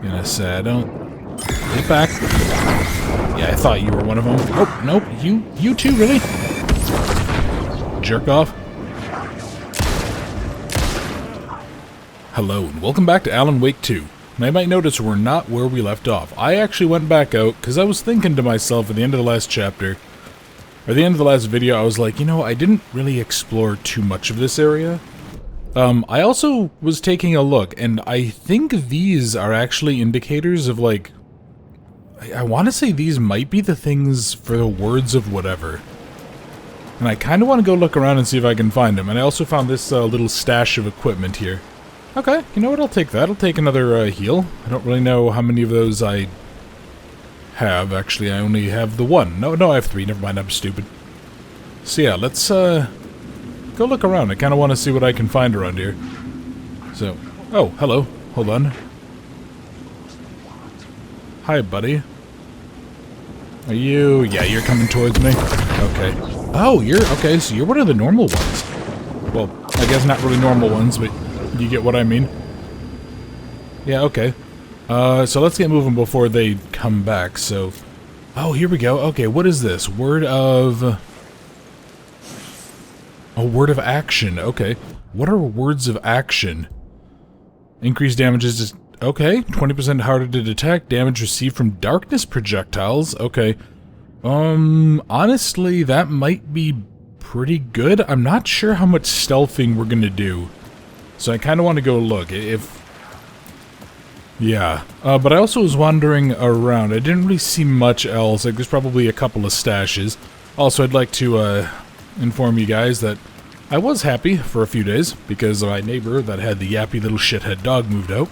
Gonna say, I don't... Get back. Yeah, I thought you were one of them. Oh, nope. You too, really? Jerk off. Hello, and welcome back to Alan Wake 2. And I might notice we're not where we left off. I actually went back out, because I was thinking to myself at the end of the last chapter, or the end of the last video, I was like, you know, I didn't really explore too much of this area. I also was taking a look, and I think these are actually indicators of, like, I want to say these might be the things for the words of whatever. And I kind of want to go look around and see if I can find them. And I also found this little stash of equipment here. Okay, you know what, I'll take that. I'll take another heal. I don't really know how many of those I have. Actually, I only have the one. No, I have 3. Never mind, I'm stupid. So yeah, let's go look around. I kind of want to see what I can find around here. So, oh, hello. Hold on. Hi, buddy. Are you... Yeah, you're coming towards me? Okay. Oh, you're... Okay, so you're one of the normal ones. Well, I guess not really normal ones, but you get what I mean. Yeah, okay. So let's get moving before they come back, so... Oh, here we go. Okay, what is this? Word of... A word of action. Okay. What are words of action? Increased damage is... Okay. 20% harder to detect. Damage received from darkness projectiles. Okay. Honestly, that might be pretty good. I'm not sure how much stealthing we're gonna do. So I kind of want to go look. Yeah. But I also was wandering around. I didn't really see much else. Like, there's probably a couple of stashes. Also, I'd like to, inform you guys that I was happy for a few days because my neighbor that had the yappy little shithead dog moved out.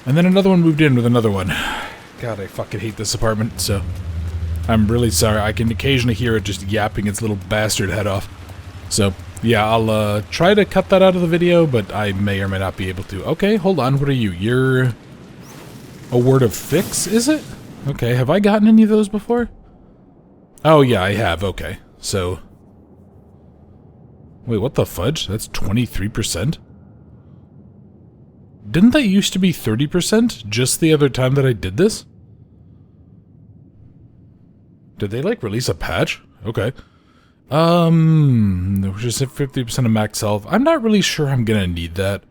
And then another one moved in with another one. God, I fucking hate this apartment, so I'm really sorry. I can occasionally hear it just yapping its little bastard head off. So, yeah, I'll try to cut that out of the video, but I may or may not be able to. Okay, hold on, what are you? You're a word of fix, is it? Okay, have I gotten any of those before? Oh, yeah, I have, okay. So... Wait, what the fudge? That's 23%? Didn't that used to be 30% just the other time that I did this? Did they, like, release a patch? Okay. Just 50% of max health. I'm not really sure I'm gonna need that.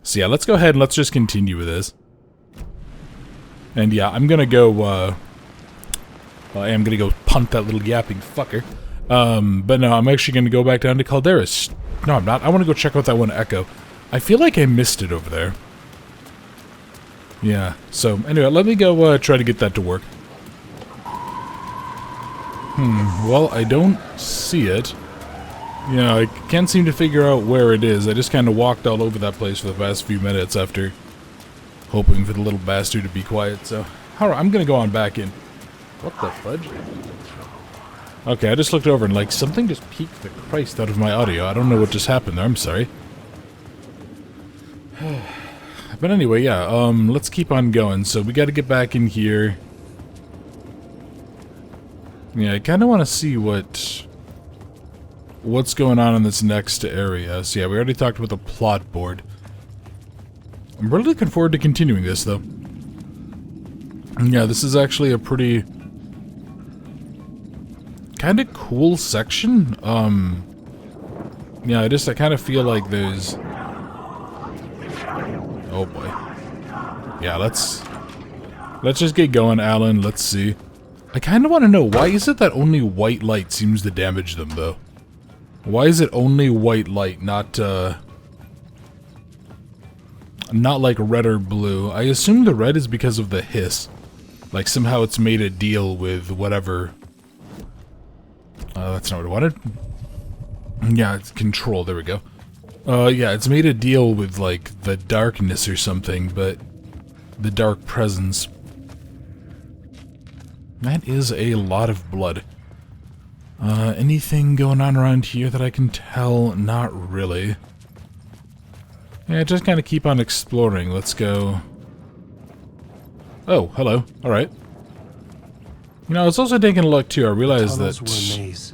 So yeah, let's go ahead and let's just continue with this. And yeah, I'm gonna go, I am gonna go punt that little yapping fucker. But no, I'm actually gonna go back down to Calderas. No, I'm not. I want to go check out that one Echo. I feel like I missed it over there. Yeah, so anyway, let me go try to get that to work. Well, I don't see it. You know, I can't seem to figure out where it is. I just kind of walked all over that place for the past few minutes after hoping for the little bastard to be quiet, so... Alright, I'm gonna go on back in. What the fudge? Okay, I just looked over and, like, something just peaked the Christ out of my audio. I don't know what just happened there, I'm sorry. But anyway, yeah, let's keep on going. So we gotta get back in here. Yeah, I kinda wanna see what's going on in this next area. So yeah, we already talked about the plot board. I'm really looking forward to continuing this, though. Yeah, this is actually a pretty... kind of cool section. Yeah, I kind of feel like there's... Oh boy. Yeah, let's just get going, Alan. Let's see. I kind of want to know, why is it that only white light seems to damage them, though? Why is it only white light, not like red or blue? I assume the red is because of the hiss. Like, somehow it's made a deal with whatever... that's not what I wanted. Yeah, it's control, there we go. Yeah, it's made a deal with, like, the darkness or something, but... the dark presence. That is a lot of blood. Anything going on around here that I can tell? Not really. Yeah, just kind of keep on exploring. Let's go... Oh, hello. Alright. You know, I was also taking a look, too. I realized that... were a maze.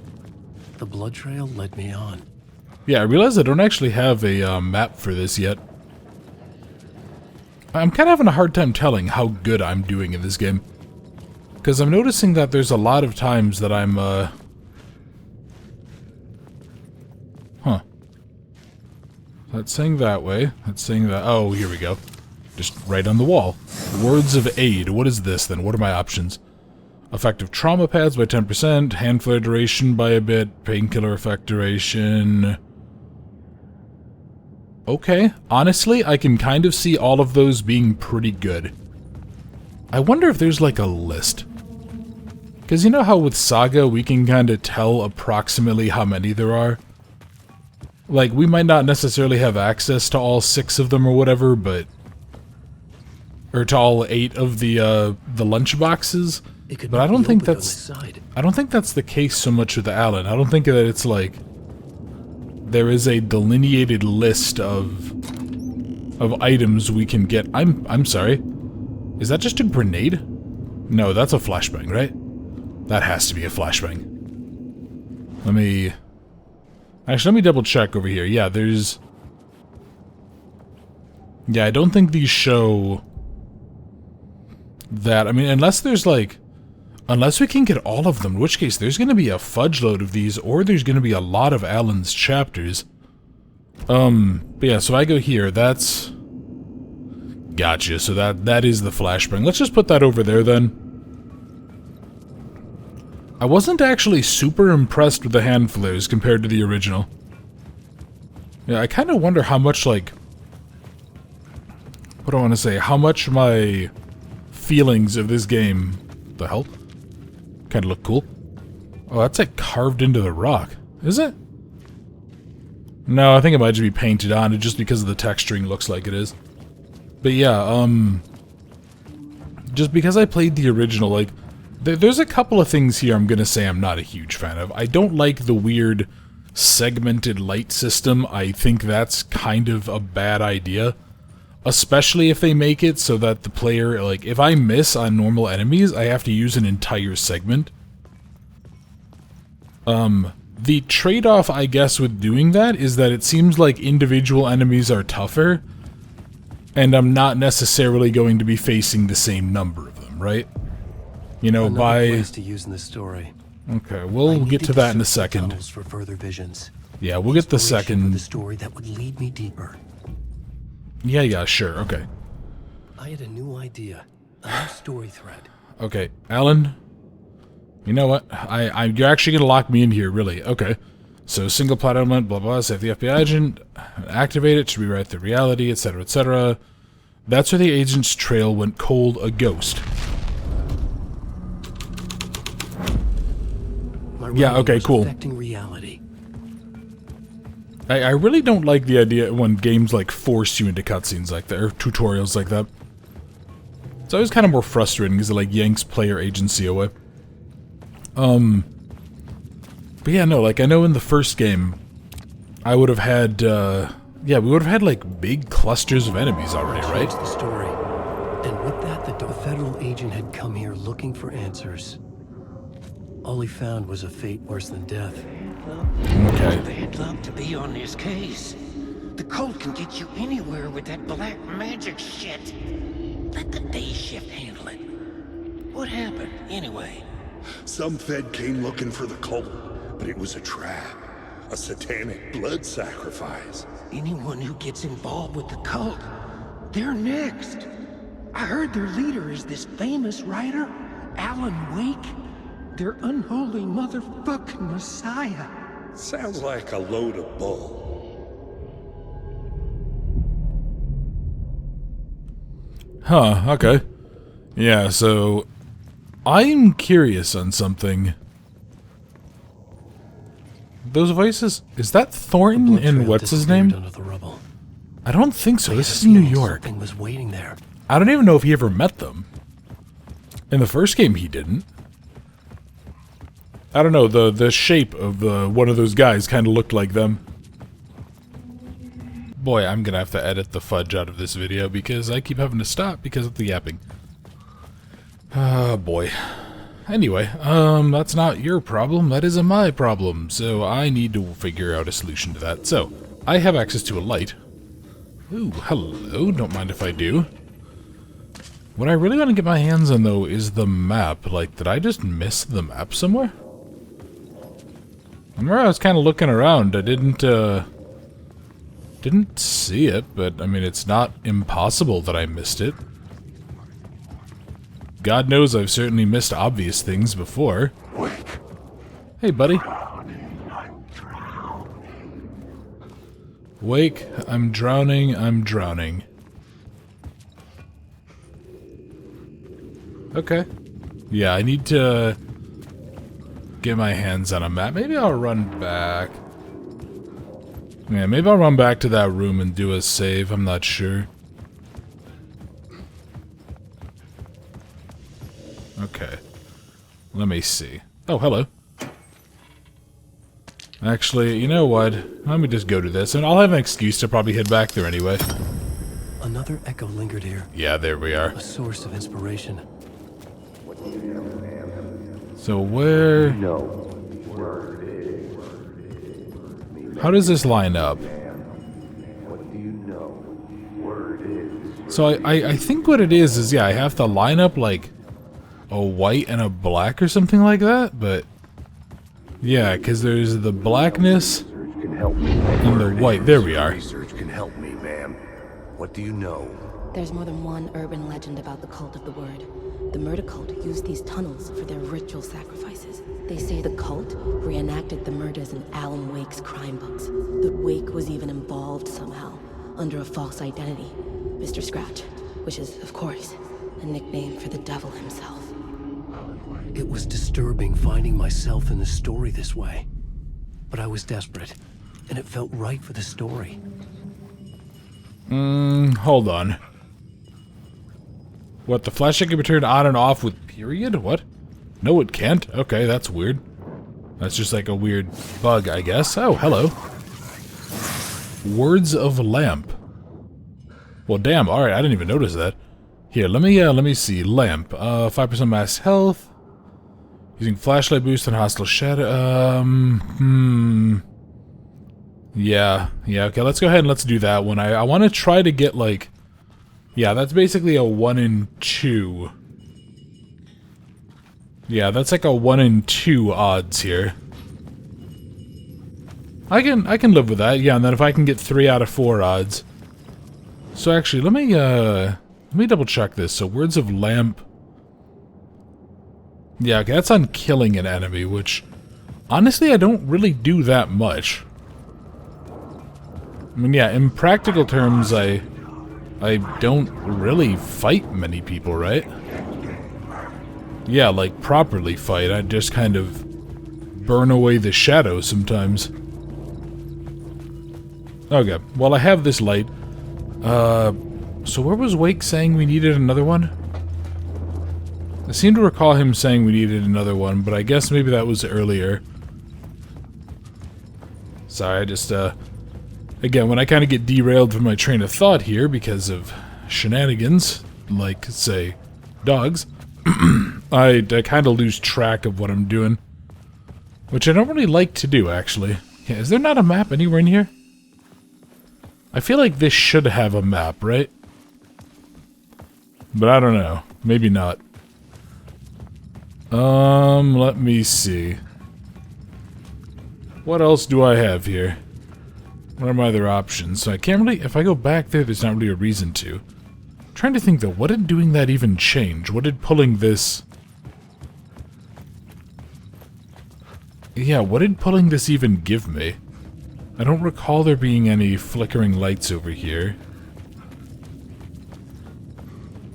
The blood trail led me on. Yeah, I realized I don't actually have a map for this yet. I'm kind of having a hard time telling how good I'm doing in this game. Because I'm noticing that there's a lot of times that I'm, Huh. That's saying that way. That's saying that... Oh, here we go. Just right on the wall. Words of aid. What is this, then? What are my options? Effective trauma pads by 10%. Hand flare duration by a bit. Painkiller effect duration... Okay. Honestly, I can kind of see all of those being pretty good. I wonder if there's like a list. Because you know how with Saga we can kind of tell approximately how many there are? Like, we might not necessarily have access to all 6 of them or whatever, but... Or to all 8 of the lunch boxes. But I don't think that's... I don't think that's the case so much with Alan. I don't think that it's like... There is a delineated list of items we can get. I'm sorry. Is that just a grenade? No, that's a flashbang, right? That has to be a flashbang. Let me... Actually, let me double check over here. Yeah, there's... Yeah, I don't think these show... that. I mean, unless there's like... Unless we can get all of them, in which case there's going to be a fudge load of these, or there's going to be a lot of Alan's chapters. But yeah, so I go here, that's... Gotcha, so that is the flashbang. Let's just put that over there, then. I wasn't actually super impressed with the hand flares compared to the original. Yeah, I kind of wonder how much, like... What do I want to say? How much my feelings of this game... The hell? Kind of look cool. Oh, that's like carved into the rock. Is it? No, I think it might just be painted on it just because of the texturing looks like it is. But yeah, just because I played the original, like, there's a couple of things here I'm gonna say I'm not a huge fan of. I don't like the weird segmented light system. I think that's kind of a bad idea. Especially if they make it so that the player, like, if I miss on normal enemies, I have to use an entire segment. The trade-off, I guess, with doing that is that it seems like individual enemies are tougher, and I'm not necessarily going to be facing the same number of them, right? You know, by... place to use in the story. Okay, we'll get to that in a second. For further visions. Yeah, we'll get the second... The story that would lead me deeper. Yeah, sure, okay. I had a new idea, a new story thread. Okay, Alan, you know what? You're actually gonna lock me in here, really. Okay. So, single plot element, blah blah, save the FBI agent, activate it to rewrite the reality, etc., etc. That's where the agent's trail went cold, a ghost. Yeah, okay, cool. Affecting reality. I really don't like the idea when games, like, force you into cutscenes like that, or tutorials like that. It's always kind of more frustrating because it, like, yanks player agency away. But yeah, no, like, I know in the first game, I would have had, yeah, we would have had, like, big clusters of enemies already, right? The story. And with that, the federal agent had come here looking for answers. All he found was a fate worse than death. Okay. Bad luck to be on this case. The cult can get you anywhere with that black magic shit. Let the day shift handle it. What happened, anyway? Some Fed came looking for the cult, but it was a trap. A satanic blood sacrifice. Anyone who gets involved with the cult, they're next. I heard their leader is this famous writer, Alan Wake. Their unholy motherfucking messiah. Sounds like a load of bull. Huh, okay. Yeah, so... I'm curious on something. Those voices... Is that Thornton and what's his name? I don't think so. This is New York. Was waiting there. I don't even know if he ever met them. In the first game, he didn't. I don't know, the shape of one of those guys kind of looked like them. Boy, I'm gonna have to edit the fudge out of this video because I keep having to stop because of the yapping. Ah, boy. Anyway, that's not your problem, that is my problem, so I need to figure out a solution to that. So, I have access to a light. Ooh, hello, don't mind if I do. What I really want to get my hands on, though, is the map. Like, did I just miss the map somewhere? I remember I was kind of looking around. I didn't see it, but, I mean, it's not impossible that I missed it. God knows I've certainly missed obvious things before. Hey, buddy. Wake, I'm drowning, I'm drowning. Okay. Yeah, I need to get my hands on a map. Maybe I'll run back. Yeah, maybe I'll run back to that room and do a save. I'm not sure. Okay. Let me see. Oh, hello. Actually, you know what? Let me just go to this, and I'll have an excuse to probably head back there anyway. Another echo lingered here. Yeah, there we are. A source of inspiration. So where... How does this line up? So I think what it is, yeah, I have to line up like a white and a black or something like that, but... Yeah, because there's the blackness and the white. There we are. Research can help me, ma'am. What do you know? There's more than one urban legend about the Cult of the Word. The murder cult used these tunnels for their ritual sacrifices. They say the cult reenacted the murders in Alan Wake's crime books. The Wake was even involved somehow, under a false identity. Mr. Scratch, which is, of course, a nickname for the devil himself. It was disturbing finding myself in the story this way. But I was desperate, and it felt right for the story. Hold on. What, the flashlight can be turned on and off with period? What? No, it can't. Okay, that's weird. That's just like a weird bug, I guess. Oh, hello. Words of Lamp. Well, damn, alright, I didn't even notice that. Here, let me see. Lamp. 5% max health. Using flashlight boost on hostile shadow. Yeah, okay, let's go ahead and let's do that one. I want to try to get, like... Yeah, that's basically a 1 in 2. Yeah, that's like a 1 in 2 odds here. I can live with that, yeah, and then if I can get 3 out of 4 odds. So actually, let me double check this. So, Words of Lamp... Yeah, okay, that's on killing an enemy, which... Honestly, I don't really do that much. I mean, yeah, in practical terms, I don't really fight many people, right? Yeah, like, properly fight. I just kind of burn away the shadows sometimes. Okay, well, I have this light. So where was Wake saying we needed another one? I seem to recall him saying we needed another one, but I guess maybe that was earlier. Sorry, I just, again, when I kind of get derailed from my train of thought here because of shenanigans, like, say, dogs, I kind of lose track of what I'm doing. Which I don't really like to do, actually. Yeah, is there not a map anywhere in here? I feel like this should have a map, right? But I don't know. Maybe not. Let me see. What else do I have here? What are my other options? So I can't really... If I go back there, there's not really a reason to. I'm trying to think, though, what did doing that even change? What did pulling this... Yeah, what did pulling this even give me? I don't recall there being any flickering lights over here.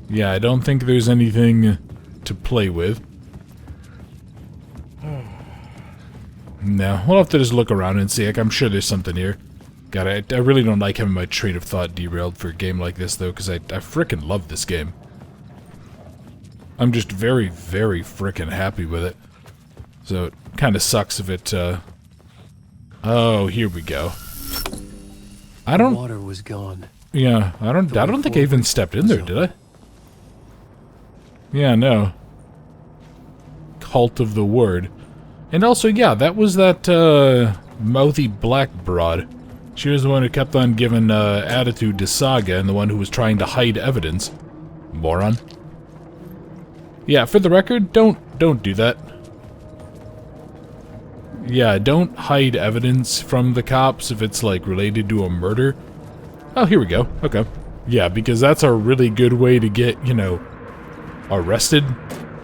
Yeah, I don't think there's anything to play with. No, we'll have to just look around and see. Like, I'm sure there's something here. God, I really don't like having my train of thought derailed for a game like this, though, because I frickin' love this game. I'm just very, very frickin' happy with it. So, it kind of sucks if it, Oh, here we go. I don't... The water was gone. Yeah, I don't think I even stepped in there, did I? Yeah, no. Cult of the Word. And also, yeah, that was that, mouthy black broad. She was the one who kept on giving, attitude to Saga and the one who was trying to hide evidence. Moron. Yeah, for the record, don't do that. Yeah, don't hide evidence from the cops if it's, like, related to a murder. Oh, here we go. Okay. Yeah, because that's a really good way to get, you know, arrested.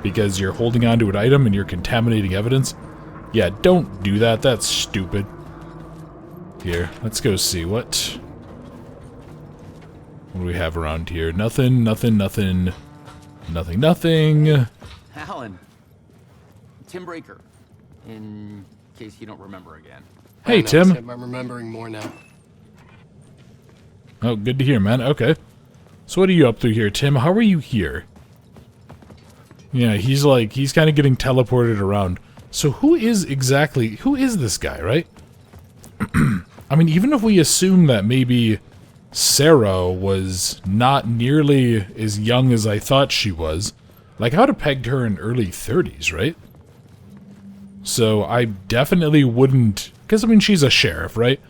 Because you're holding onto an item and you're contaminating evidence. Yeah, don't do that. That's stupid. Here, let's go see. What do we have around here? Nothing, nothing, nothing. Nothing, nothing. Alan. Tim Breaker. In case you don't remember again. Hey, I know, Tim. I'm remembering more now. Oh, good to hear, man. Okay. So what are you up to here, Tim? How are you here? Yeah, he's kind of getting teleported around. So who is this guy, right? I mean, even if we assume that maybe Sarah was not nearly as young as I thought she was, like, I would have pegged her in early 30s, right? So I definitely wouldn't, because I mean, she's a sheriff, right?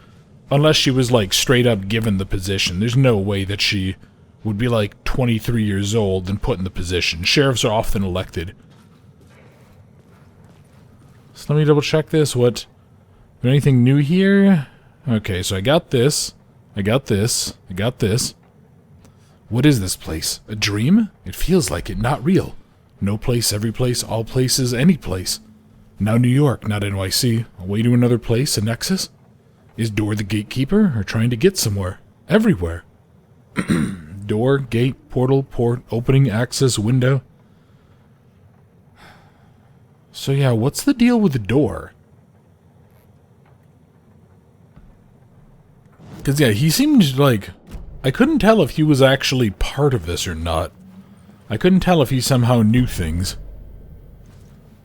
Unless she was, like, straight up given the position. There's no way that she would be, like, 23 years old and put in the position. Sheriffs are often elected. So let me double check this. What? Anything new here? Okay, so I got this. I got this. I got this. What is this place? A dream? It feels like it, not real. No place, every place, all places, any place. Now New York, not NYC. Away to another place, a nexus? Is Door the gatekeeper, or trying to get somewhere? Everywhere. Door, gate, portal, port, opening, access, window. So yeah, what's the deal with the door? Because yeah, he seemed like... I couldn't tell if he was actually part of this or not. I couldn't tell if he somehow knew things.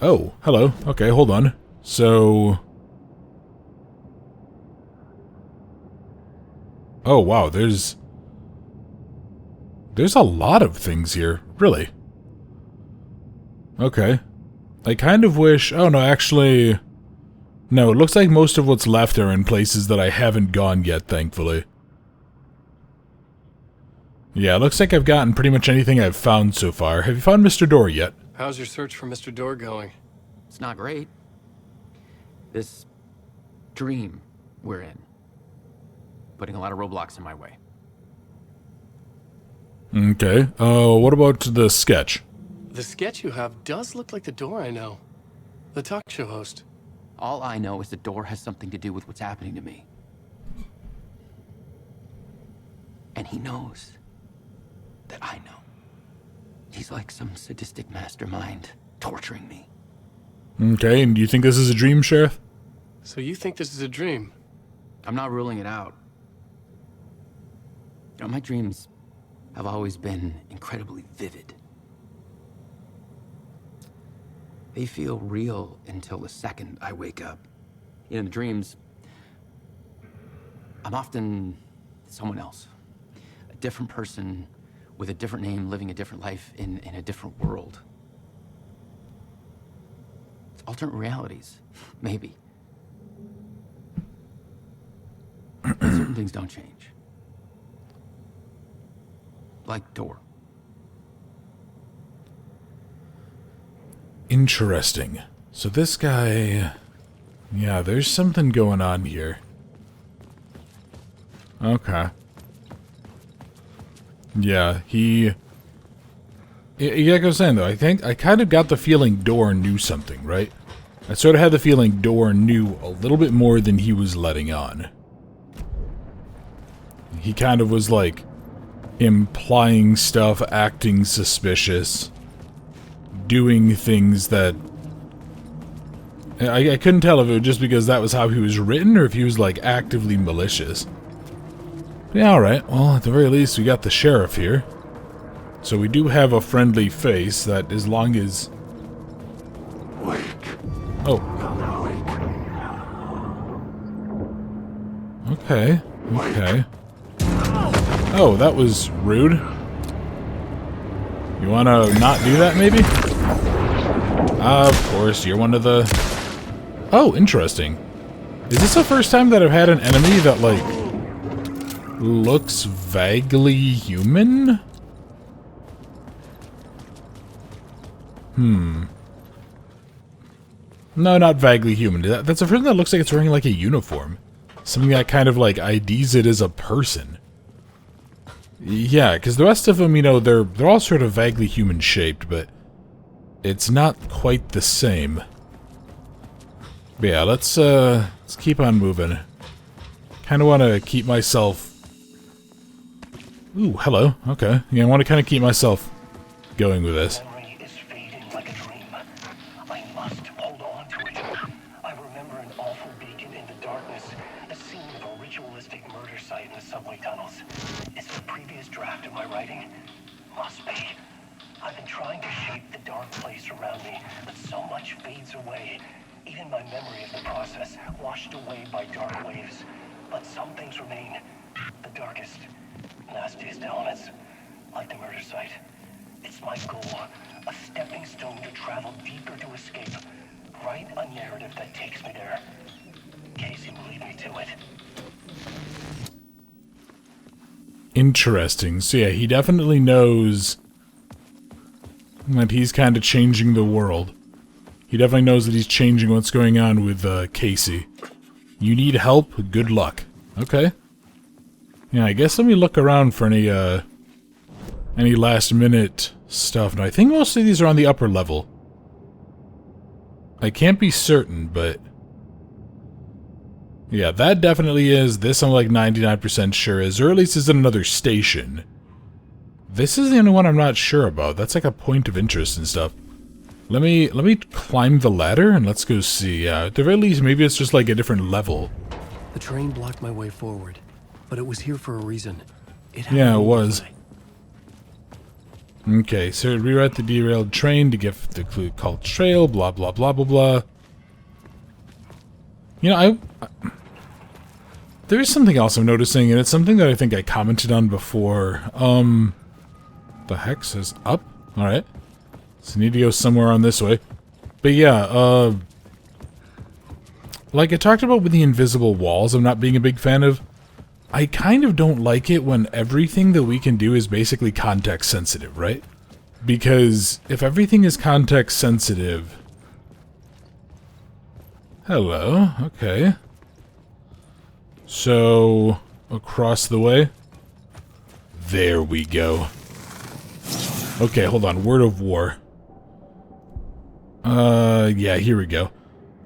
Oh, hello. Okay, hold on. So... Oh, wow, there's a lot of things here, really. Okay. I kind of wish... Oh, no, actually... No, it looks like most of what's left are in places that I haven't gone yet, thankfully. Yeah, it looks like I've gotten pretty much anything I've found so far. Have you found Mr. Door yet? How's your search for Mr. Door going? It's not great. This dream we're in. Putting a lot of roadblocks in my way. Okay. What about the sketch? The sketch you have does look like the Door I know. The talk show host. All I know is the door has something to do with what's happening to me. And he knows that I know. He's like some sadistic mastermind torturing me. Okay, and do you think this is a dream, Sheriff? So you think this is a dream? I'm not ruling it out. You know, my dreams have always been incredibly vivid. They feel real until the second I wake up. In the dreams, I'm often someone else. A different person with a different name, living a different life in a different world. It's alternate realities, maybe. But certain things don't change. Like Door. Interesting. So this guy... Yeah, there's something going on here. Okay. Yeah, he... Like I was saying, though, I kind of got the feeling Door knew something, right? I sort of had the feeling Door knew a little bit more than he was letting on. He kind of was, like, implying stuff, acting suspicious, doing things that... I couldn't tell if it was just because that was how he was written, or if he was, like, actively malicious. Yeah, alright. Well, at the very least, we got the sheriff here. So we do have a friendly face that, as long as... Wake. Oh. Come Okay. Okay. Oh, that was rude. You wanna not do that, maybe? Of course, you're one of the... Oh, interesting. Is this the first time that I've had an enemy that, like, looks vaguely human? No, not vaguely human. That's a person that looks like it's wearing like a uniform. Something that kind of like IDs it as a person. Yeah, because the rest of them, you know, they're all sort of vaguely human shaped, but it's not quite the same. But yeah, let's keep on moving. Kind of want to keep myself... Ooh, hello. Okay. Yeah, I want to kind of keep myself going with this. Memory is fading like a dream. I must hold on to it. I remember an awful beacon in the darkness, the scene of a ritualistic murder site in the subway tunnels. Is it a previous draft of my writing? Must be. I've been trying to shape the dark place around me, but so much fades away. Even my memory of the process, washed away by dark waves. But some things remain. The darkest, nastiest elements, like the murder site. It's my goal, a stepping stone to travel deeper to escape. Write a narrative that takes me there. Casey will lead me to it. Interesting. So yeah, he definitely knows that he's kind of changing the world. He definitely knows that he's changing what's going on with Casey. You need help? Good luck. Okay. Yeah, I guess let me look around for any last minute stuff. Now, I think most of these are on the upper level. I can't be certain, but... yeah, that definitely is. This I'm like 99% sure is. Or at least is in another station. This is the only one I'm not sure about. That's like a point of interest and stuff. Let me climb the ladder and let's go see. At the very least, maybe it's just like a different level. The train blocked my way forward, but it was here for a reason. Yeah, it was. Okay, so rewrite the derailed train to get the clue called trail, blah, blah, blah, blah, blah. You know, there's something else I'm noticing, and it's something that I think I commented on before. The heck says up? Alright. So I need to go somewhere on this way. But yeah, like I talked about with the invisible walls I'm not being a big fan of, I kind of don't like it when everything that we can do is basically context sensitive, right? Because if everything is context sensitive... Hello, okay. So, across the way. There we go. Okay, hold on, word of war. Yeah, here we go.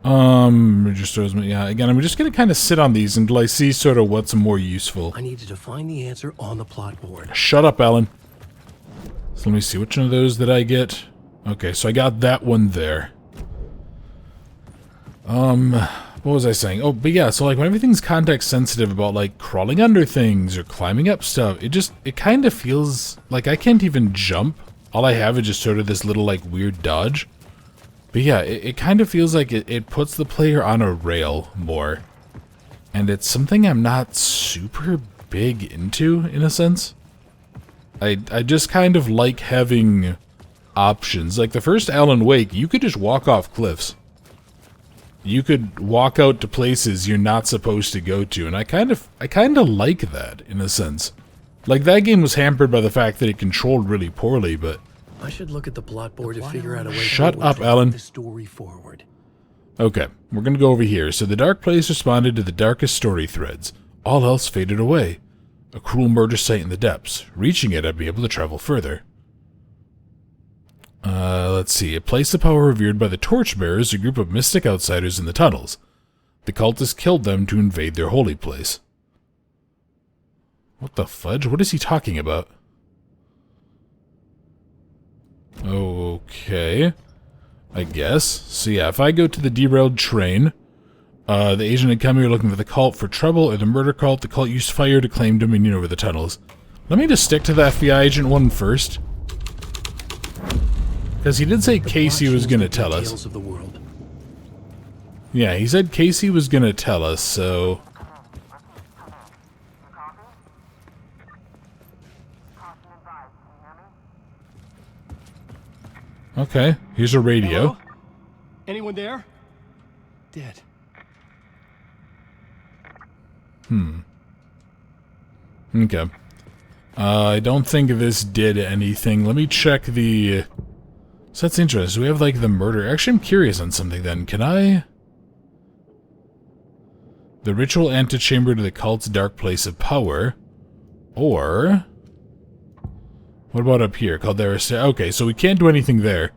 Registers, yeah, again, I'm just gonna kind of sit on these until I see sort of what's more useful. I needed to find the answer on the plot board. Shut up, Alan. So let me see, which one of those did I get? Okay, so I got that one there. What was I saying? Oh, but yeah, so like when everything's context sensitive about like crawling under things or climbing up stuff, it kind of feels like I can't even jump. All I have is just sort of this little like weird dodge. But yeah, it kind of feels like it puts the player on a rail more. And it's something I'm not super big into, in a sense. I just kind of like having options. Like the first Alan Wake, you could just walk off cliffs. You could walk out to places you're not supposed to go to, and I kind of like that, in a sense. Like, that game was hampered by the fact that it controlled really poorly, but... I should look at the plot board to figure out a way Shut to up, Alan. the story forward. Okay, we're gonna go over here. So the Dark Place responded to the darkest story threads. All else faded away. A cruel murder site in the depths. Reaching it, I'd be able to travel further. Let's see. A place of power revered by the Torchbearers, a group of mystic outsiders in the tunnels. The cultists killed them to invade their holy place. What the fudge? What is he talking about? Okay. I guess. So yeah, if I go to the derailed train, the agent had come here looking for the cult for trouble, or the murder cult. The cult used fire to claim dominion over the tunnels. Let me just stick to the FBI agent one first. Because he did say Casey was going to tell us. Of the world. Yeah, he said Casey was going to tell us, so... Okay, here's a radio. Hello? Anyone there? Dead. Okay. I don't think this did anything. Let me check the So that's interesting. We have, like, the murder. Actually, I'm curious on something, then. Can I... The ritual antechamber to the cult's dark place of power. Or... What about up here? Caldera... Okay, so we can't do anything there.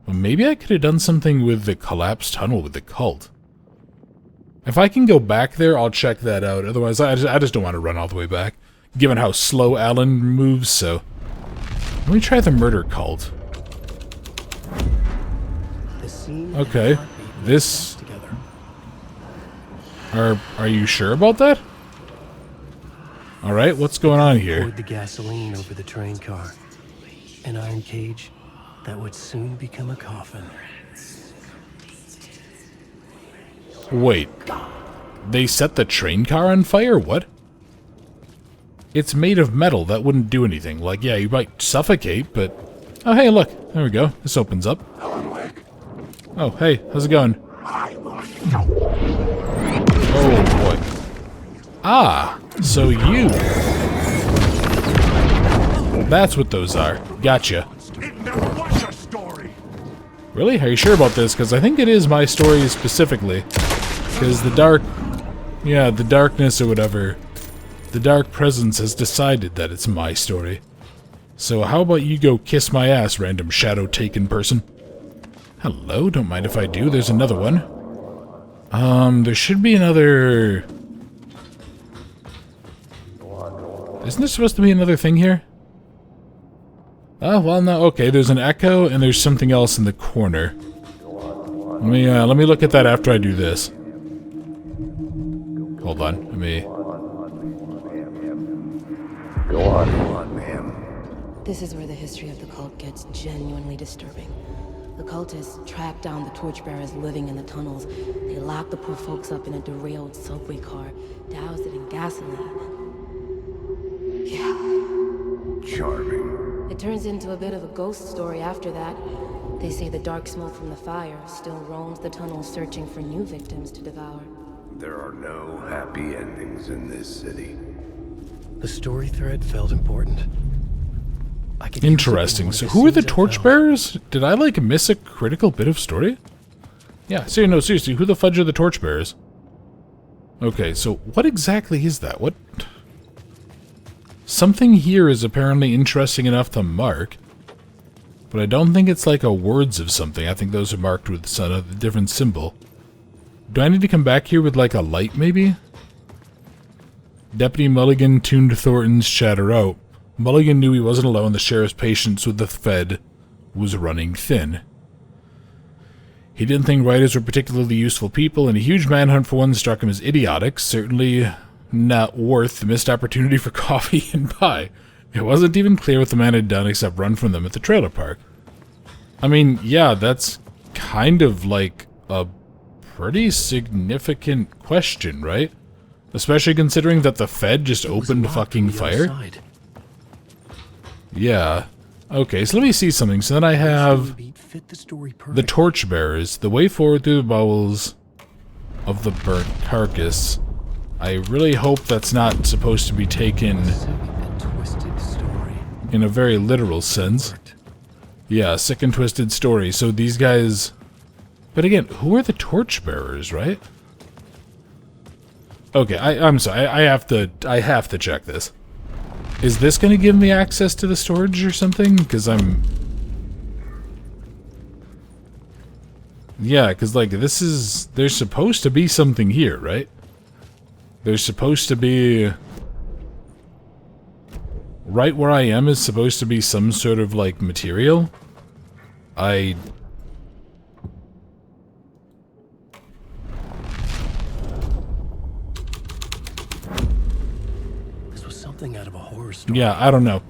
Well, maybe I could have done something with the collapsed tunnel with the cult. If I can go back there, I'll check that out. Otherwise, I just don't want to run all the way back. Given how slow Alan moves, so... Let me try the murder cult. Okay. This... Are you sure about that? Alright, what's going on here? Poured the gasoline over the train car. An iron cage that would soon become a coffin. Wait. They set the train car on fire? What? It's made of metal. That wouldn't do anything. Like, yeah, you might suffocate, but... Oh, hey, look. There we go. This opens up. Oh, hey. How's it going? Oh, boy. Ah, so you... That's what those are. Gotcha. Really? Are you sure about this? Because I think it is my story specifically. Because the dark... Yeah, the darkness or whatever... The dark presence has decided that it's my story. So how about you go kiss my ass, random shadow-taken person? Hello, don't mind if I do. There's another one. There should be another... Isn't there supposed to be another thing here? Oh, well, no. Okay, there's an echo, and there's something else in the corner. Let me look at that after I do this. Hold on. Let me... Go on, ma'am. This is where the history of the cult gets genuinely disturbing. The cultists tracked down the torchbearers living in the tunnels. They locked the poor folks up in a derailed subway car, doused it in gasoline. Yeah. Charming. It turns into a bit of a ghost story after that. They say the dark smoke from the fire still roams the tunnels searching for new victims to devour. There are no happy endings in this city. The story thread felt important. Interesting. So who are the torchbearers? Did I, like, miss a critical bit of story? Yeah, seriously, who the fudge are the torchbearers? Okay, so what exactly is that? What? Something here is apparently interesting enough to mark, but I don't think it's like a words of something. I think those are marked with a different symbol. Do I need to come back here with, like, a light, maybe? Deputy Mulligan tuned Thornton's chatter out. Mulligan knew he wasn't alone. The sheriff's patience with the Fed was running thin. He didn't think writers were particularly useful people, and a huge manhunt for one struck him as idiotic, certainly not worth the missed opportunity for coffee and pie. It wasn't even clear what the man had done except run from them at the trailer park. I mean, yeah, that's kind of like a pretty significant question, right? Especially considering that the Fed just opened fucking fire. Yeah. Okay, so let me see something. So then I have the torchbearers, the way forward through the bowels of the burnt carcass. I really hope that's not supposed to be taken in a very literal sense. Yeah, sick and twisted story. So these guys... But again, who are the torchbearers, right? Okay, I'm sorry. I have to check this. Is this going to give me access to the storage or something? Because I'm... Yeah, because, like, this is... There's supposed to be something here, right? There's supposed to be... Right where I am is supposed to be some sort of, like, material. Out of a horror story. Yeah, I don't know.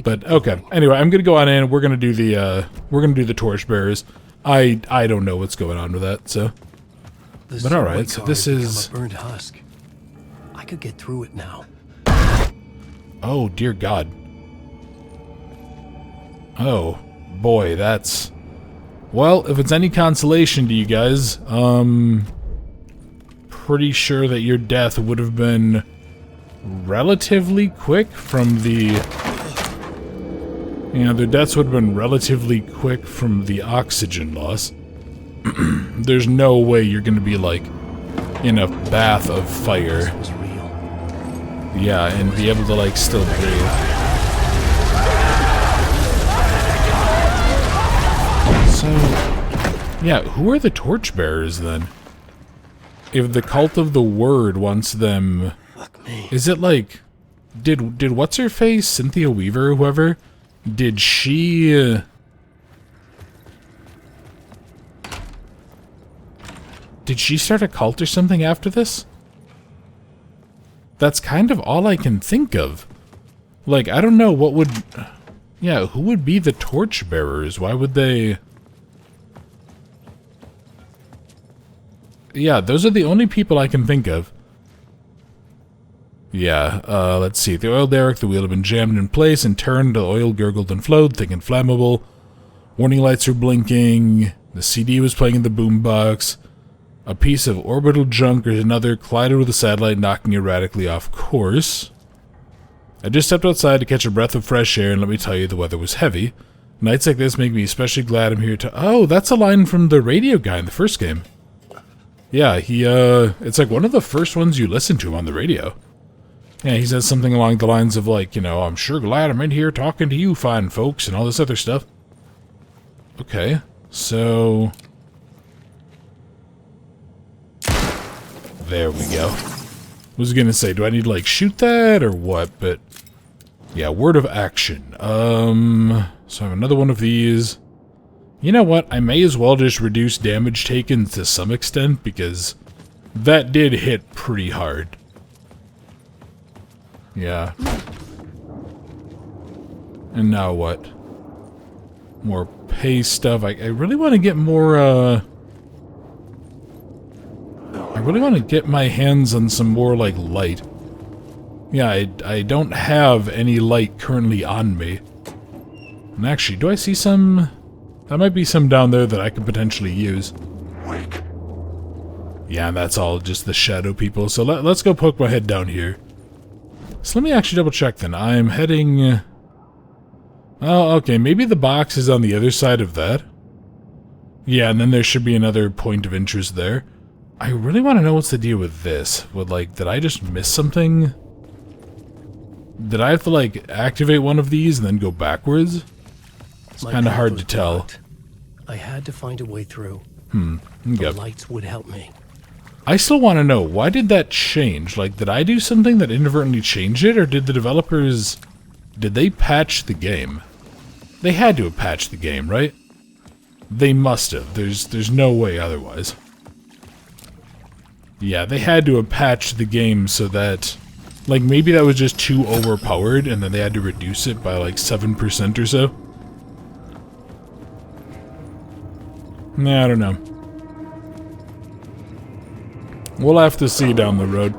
But okay. Anyway, I'm gonna go on in. We're gonna do the torchbearers. I don't know what's going on with that. So, but all right. So this is a burned husk. I could get through it now. Oh dear God. Oh boy, that's... Well, if it's any consolation to you guys, pretty sure that your death would have been relatively quick from the You know, their deaths would have been relatively quick from the oxygen loss. There's no way you're going to be, like, in a bath of fire. This was real. Yeah, and be able to, like, still breathe. So, yeah, who are the torchbearers, then? If the cult of the word wants them... Fuck me. Is it, like... Did what's-her-face, Cynthia Weaver or whoever... Did she... Did she start a cult or something after this? That's kind of all I can think of. Like, I don't know what would... Yeah, who would be the torchbearers? Why would they... Yeah, those are the only people I can think of. Yeah, let's see. The oil derrick, the wheel had been jammed in place and turned. The oil gurgled and flowed, thick and flammable. Warning lights were blinking. The CD was playing in the boombox. A piece of orbital junk or another collided with the satellite, knocking it radically off course. I just stepped outside to catch a breath of fresh air, and let me tell you, the weather was heavy. Nights like this make me especially glad I'm here to... Oh, that's a line from the radio guy in the first game. Yeah, he, it's like one of the first ones you listen to him on the radio. Yeah, he says something along the lines of, like, you know, I'm sure glad I'm in here talking to you fine folks and all this other stuff. Okay, so... There we go. Was gonna say, do I need to, like, shoot that or what? But, yeah, word of action. So I have another one of these. You know what? I may as well just reduce damage taken to some extent because that did hit pretty hard. Yeah. And now what? More paste stuff. I really want to get more, I really want to get my hands on some more, like, light. Yeah, I don't have any light currently on me. And actually, do I see some... That might be some down there that I could potentially use. Yeah, and that's all just the shadow people. So let's go poke my head down here. So let me actually double check then. I'm heading... Oh, okay, maybe the box is on the other side of that. Yeah, and then there should be another point of interest there. I really want to know what's the deal with this. With, like, did I just miss something? Did I have to, like, activate one of these and then go backwards? It's kind of hard to tell. Blocked. I had to find a way through. Okay. The lights would help me. I still want to know, why did that change? Like, did I do something that inadvertently changed it, or did the developers... Did they patch the game? They had to have patched the game, right? They must have. There's no way otherwise. Yeah, they had to have patched the game so that... Like, maybe that was just too overpowered, and then they had to reduce it by, like, 7% or so. Nah, I don't know. We'll have to see down the road.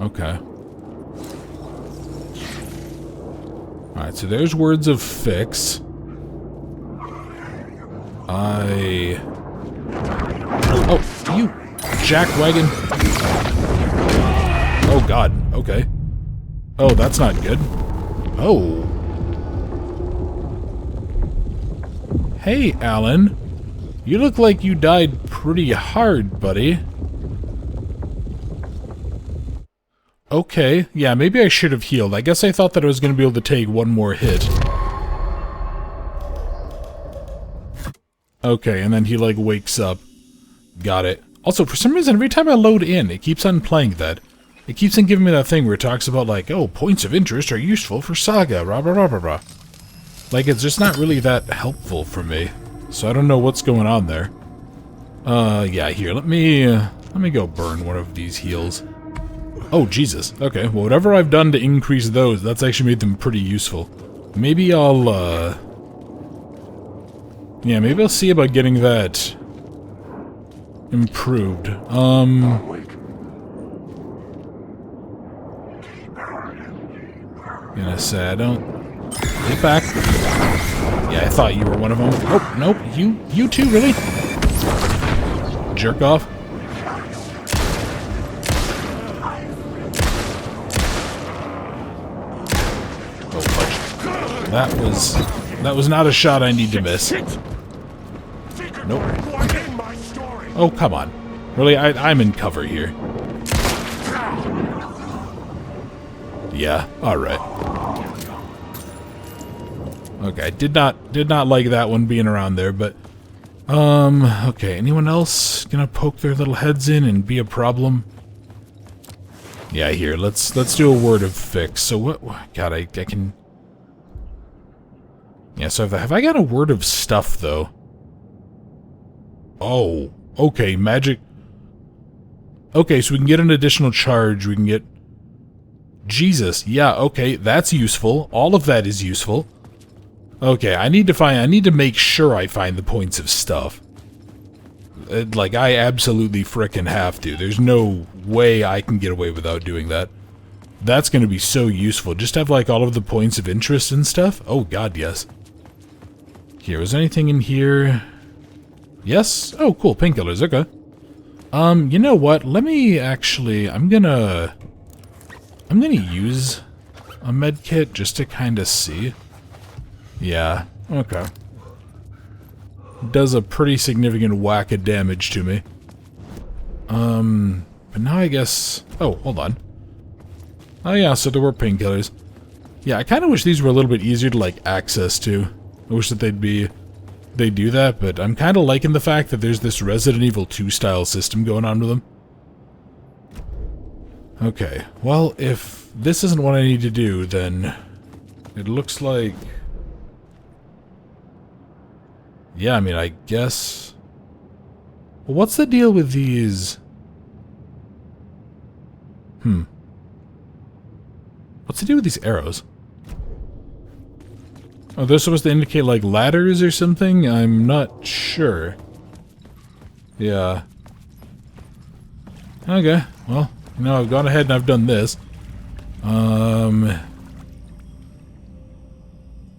Okay. Alright, so there's words of fix. Oh, you jackwagon. Oh god, okay. Oh, that's not good. Oh. Hey, Alan. You look like you died pretty hard, buddy. Okay, yeah, maybe I should have healed. I guess I thought that I was going to be able to take one more hit. Okay, and then he, like, wakes up. Got it. Also, for some reason, every time I load in, it keeps on playing that. It keeps on giving me that thing where it talks about, like, oh, points of interest are useful for Saga, rah, rah, rah, rah, rah. Like, it's just not really that helpful for me. So I don't know what's going on there. Yeah, here, let me go burn one of these heals. Oh, Jesus. Okay, well, whatever I've done to increase those, that's actually made them pretty useful. Maybe I'll, yeah, maybe I'll see about getting that improved. Gonna say, I don't... Get back. Yeah, I thought you were one of them. Oh, nope, you too, really? Jerk off. Oh, fudge. That was That was not a shot I need to miss. Nope. Oh, come on. Really? I'm in cover here. Yeah, alright. Okay, did not like that one being around there, but okay, anyone else gonna poke their little heads in and be a problem? Yeah, here, let's do a word of fix. So what God, I can. Yeah, so have I got a word of stuff though? Oh, okay, magic. Okay, so we can get an additional charge, we can get Jesus, yeah, okay, that's useful. All of that is useful. Okay, I need to make sure I find the points of stuff. Like, I absolutely frickin' have to. There's no way I can get away without doing that. That's gonna be so useful. Just have, like, all of the points of interest and stuff? Oh, God, yes. Here, is anything in here? Yes? Oh, cool, painkillers, okay. You know what? Let me actually... I'm gonna use a med kit just to kind of see. Yeah, okay. Does a pretty significant whack of damage to me. But now I guess... Oh, hold on. Oh yeah, so there were painkillers. Yeah, I kind of wish these were a little bit easier to, like, access to. I wish that they'd do that, but I'm kind of liking the fact that there's this Resident Evil 2 style system going on with them. Okay, well, if this isn't what I need to do, then it looks like... Yeah, I mean, I guess... Well, what's the deal with these... What's the deal with these arrows? Oh, they're supposed to indicate, like, ladders or something? I'm not sure. Yeah. Okay, well, you know, I've gone ahead and I've done this.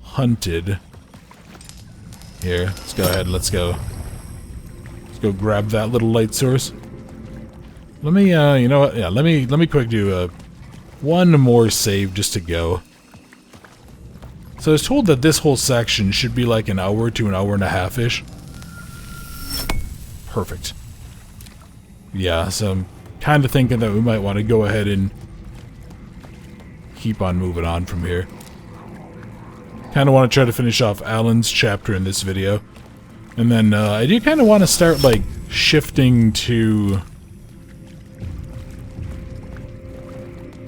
Hunted. Here, let's go ahead, let's go grab that little light source. Let me, you know what, yeah, let me quick do, one more save just to go. So I was told that this whole section should be like an hour to an hour and a half-ish. Perfect. Yeah, so I'm kind of thinking that we might want to go ahead and keep on moving on from here. Kind of want to try to finish off Alan's chapter in this video. And then I do kind of want to start, like, shifting to...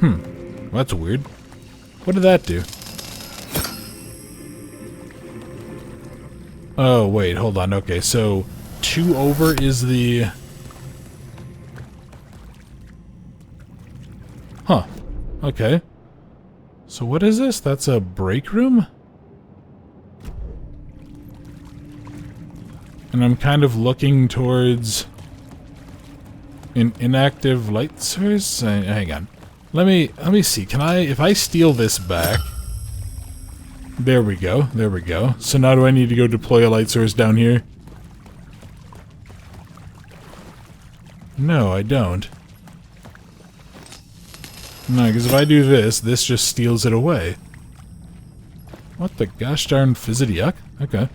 Well, that's weird. What did that do? Oh, wait, hold on. Okay, so 2 over is the... Huh. Okay. So what is this? That's a break room? And I'm kind of looking towards an inactive light source. Hang on. Let me see. Can I, if I steal this back? There we go. There we go. So now do I need to go deploy a light source down here? No, I don't. No, because if I do this, this just steals it away. What the gosh darn fizzity yuck? Okay.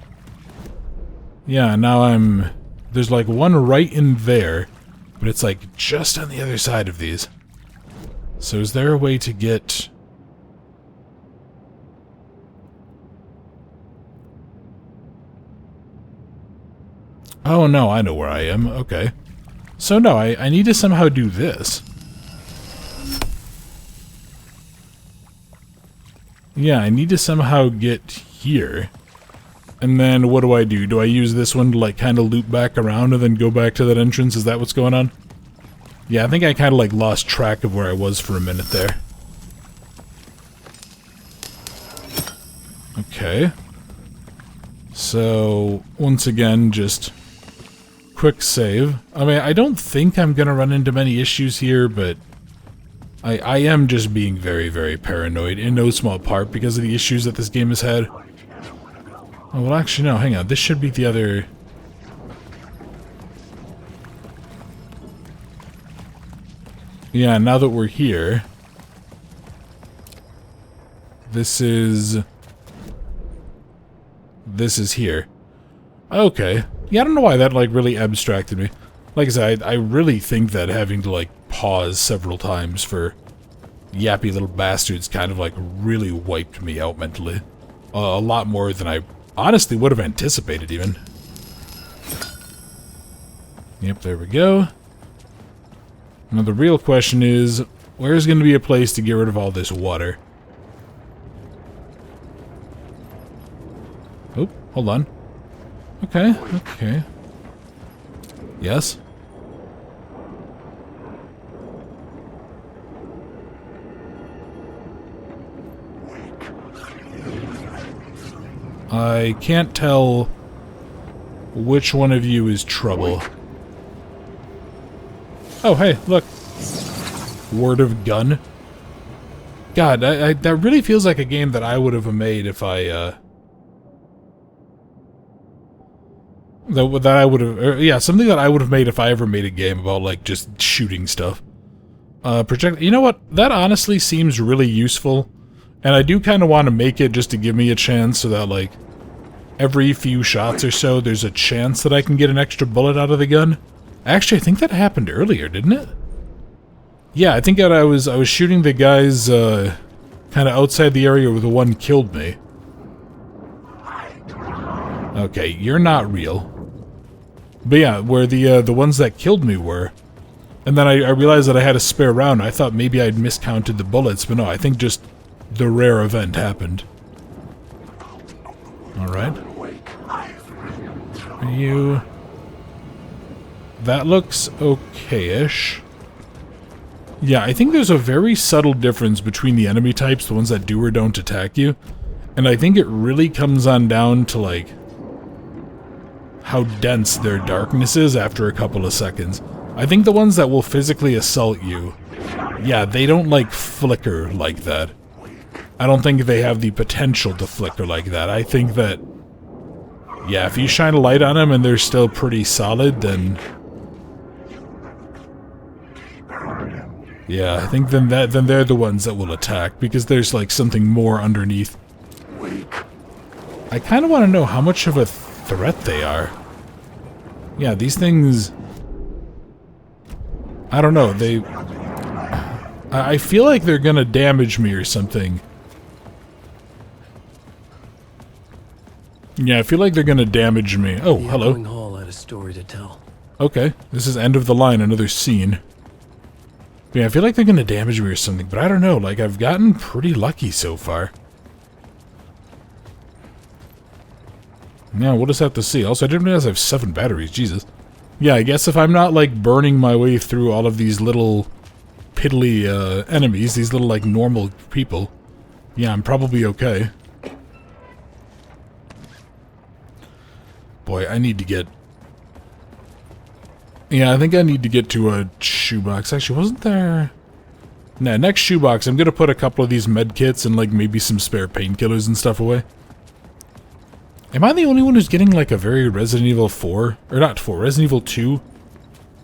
Yeah, now I'm... There's like one right in there, but it's like just on the other side of these. So is there a way to get... Oh no, I know where I am. Okay. So no, I need to somehow do this. Yeah, I need to somehow get here. And then what do? Do I use this one to, like, kind of loop back around and then go back to that entrance? Is that what's going on? Yeah, I think I kind of, like, lost track of where I was for a minute there. Okay. So, once again, just quick save. I mean, I don't think I'm gonna run into many issues here, but I am just being very, very paranoid, in no small part because of the issues that this game has had. Oh, well, actually, no, hang on. This should be the other... Yeah, now that we're here... This is... this is here. Okay. Yeah, I don't know why that, like, really abstracted me. Like I said, I really think that having to, like, pause several times for yappy little bastards kind of, like, really wiped me out mentally. A lot more than I honestly would have anticipated, even. Yep, there we go. Now, the real question is, where's going to be a place to get rid of all this water? Oh, hold on. Okay, okay. Yes? I can't tell which one of you is trouble. Oh, hey, look. Word of gun. God, that really feels like a game that I would have made if I, that I would have, yeah, something that I would have made if I ever made a game about, like, just shooting stuff. You know what? That honestly seems really useful. And I do kind of want to make it just to give me a chance so that, like, every few shots or so, there's a chance that I can get an extra bullet out of the gun. Actually, I think that happened earlier, didn't it? Yeah, I think that I was shooting the guys, kind of outside the area where the one killed me. Okay, you're not real. But yeah, where the ones that killed me were. And then I realized that I had a spare round. I thought maybe I'd miscounted the bullets, but no, I think just the rare event happened. Alright. Are you... That looks okay-ish. Yeah, I think there's a very subtle difference between the enemy types, the ones that do or don't attack you. And I think it really comes on down to, like, how dense their darkness is after a couple of seconds. I think the ones that will physically assault you, yeah, they don't, like, flicker like that. I don't think they have the potential to flicker like that. I think that, yeah, if you shine a light on them and they're still pretty solid, then... Yeah, I think then they're the ones that will attack, because there's, like, something more underneath. I kind of want to know how much of a threat they are. Yeah, these things... I don't know, they... I feel like they're gonna damage me or something. Yeah, I feel like they're gonna damage me. Oh, hello. The hall had a story to tell. Okay, this is end of the line, another scene. Yeah, I feel like they're gonna damage me or something, but I don't know, like, I've gotten pretty lucky so far. Now, we'll just have to see. Also, I didn't realize I have 7 batteries, Jesus. Yeah, I guess if I'm not, like, burning my way through all of these little piddly, enemies, these little, like, normal people, yeah, I'm probably okay. Boy, I need to get... Yeah, I think I need to get to a shoebox. Actually, wasn't there... Nah, next shoebox, I'm gonna put a couple of these med kits and, like, maybe some spare painkillers and stuff away. Am I the only one who's getting, like, a very Resident Evil 4? Or not 4, Resident Evil 2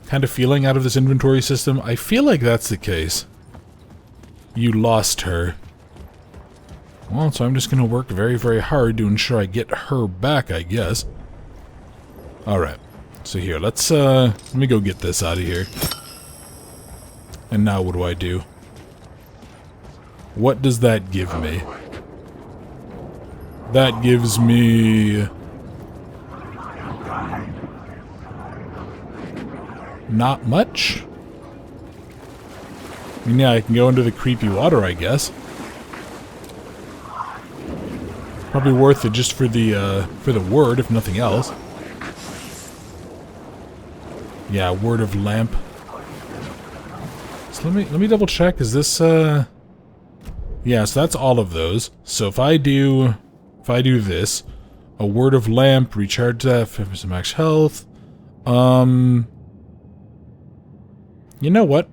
kind of feeling out of this inventory system? I feel like that's the case. You lost her. Well, so I'm just gonna work very, very hard to ensure I get her back, I guess. Alright. So here, let me go get this out of here. And now what do I do? What does that give me? That gives me... not much? I mean, yeah, I can go into the creepy water, I guess. Probably worth it just for the word, if nothing else. Yeah, word of lamp. So let me double check. Is this yeah, so that's all of those. So if I do this, a word of lamp, recharge that for some max health. You know what?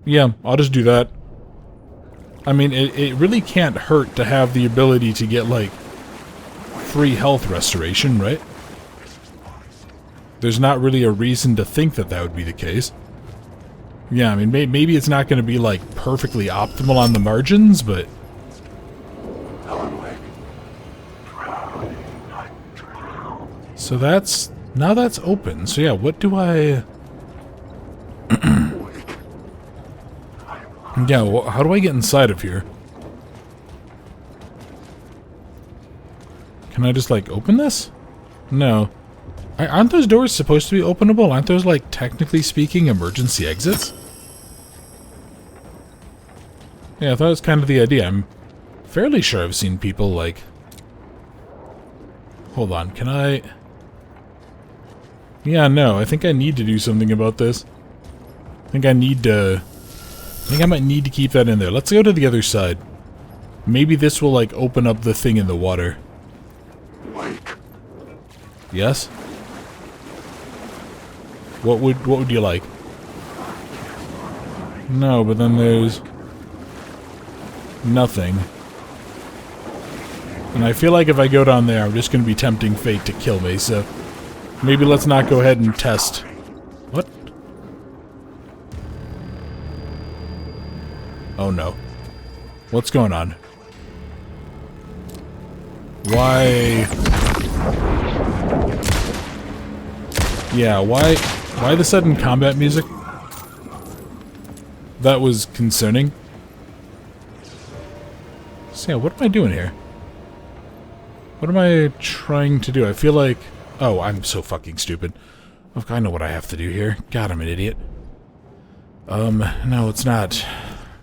Yeah, I'll just do that. I mean, it really can't hurt to have the ability to get, like, free health restoration, right? There's not really a reason to think that that would be the case. Yeah, I mean, maybe it's not going to be, like, perfectly optimal on the margins, but... So that's... Now that's open. So yeah, what do I... Yeah, well, how do I get inside of here? Can I just, like, open this? No. Aren't those doors supposed to be openable? Aren't those, like, technically speaking, emergency exits? Yeah, I thought it was kind of the idea. I'm fairly sure I've seen people, like... Hold on, can I... Yeah, no, I think I need to do something about this. I think I need to... I think I might need to keep that in there. Let's go to the other side. Maybe this will, like, open up the thing in the water. Yes? What would you like? No, but then there's... nothing. And I feel like if I go down there, I'm just going to be tempting fate to kill me, so... Maybe let's not go ahead and test. What? Oh no. What's going on? Why... Yeah, why the sudden combat music? That was concerning. So yeah, what am I doing here? What am I trying to do? I feel like... Oh, I'm so fucking stupid. Look, I know what I have to do here. God, I'm an idiot. No, it's not.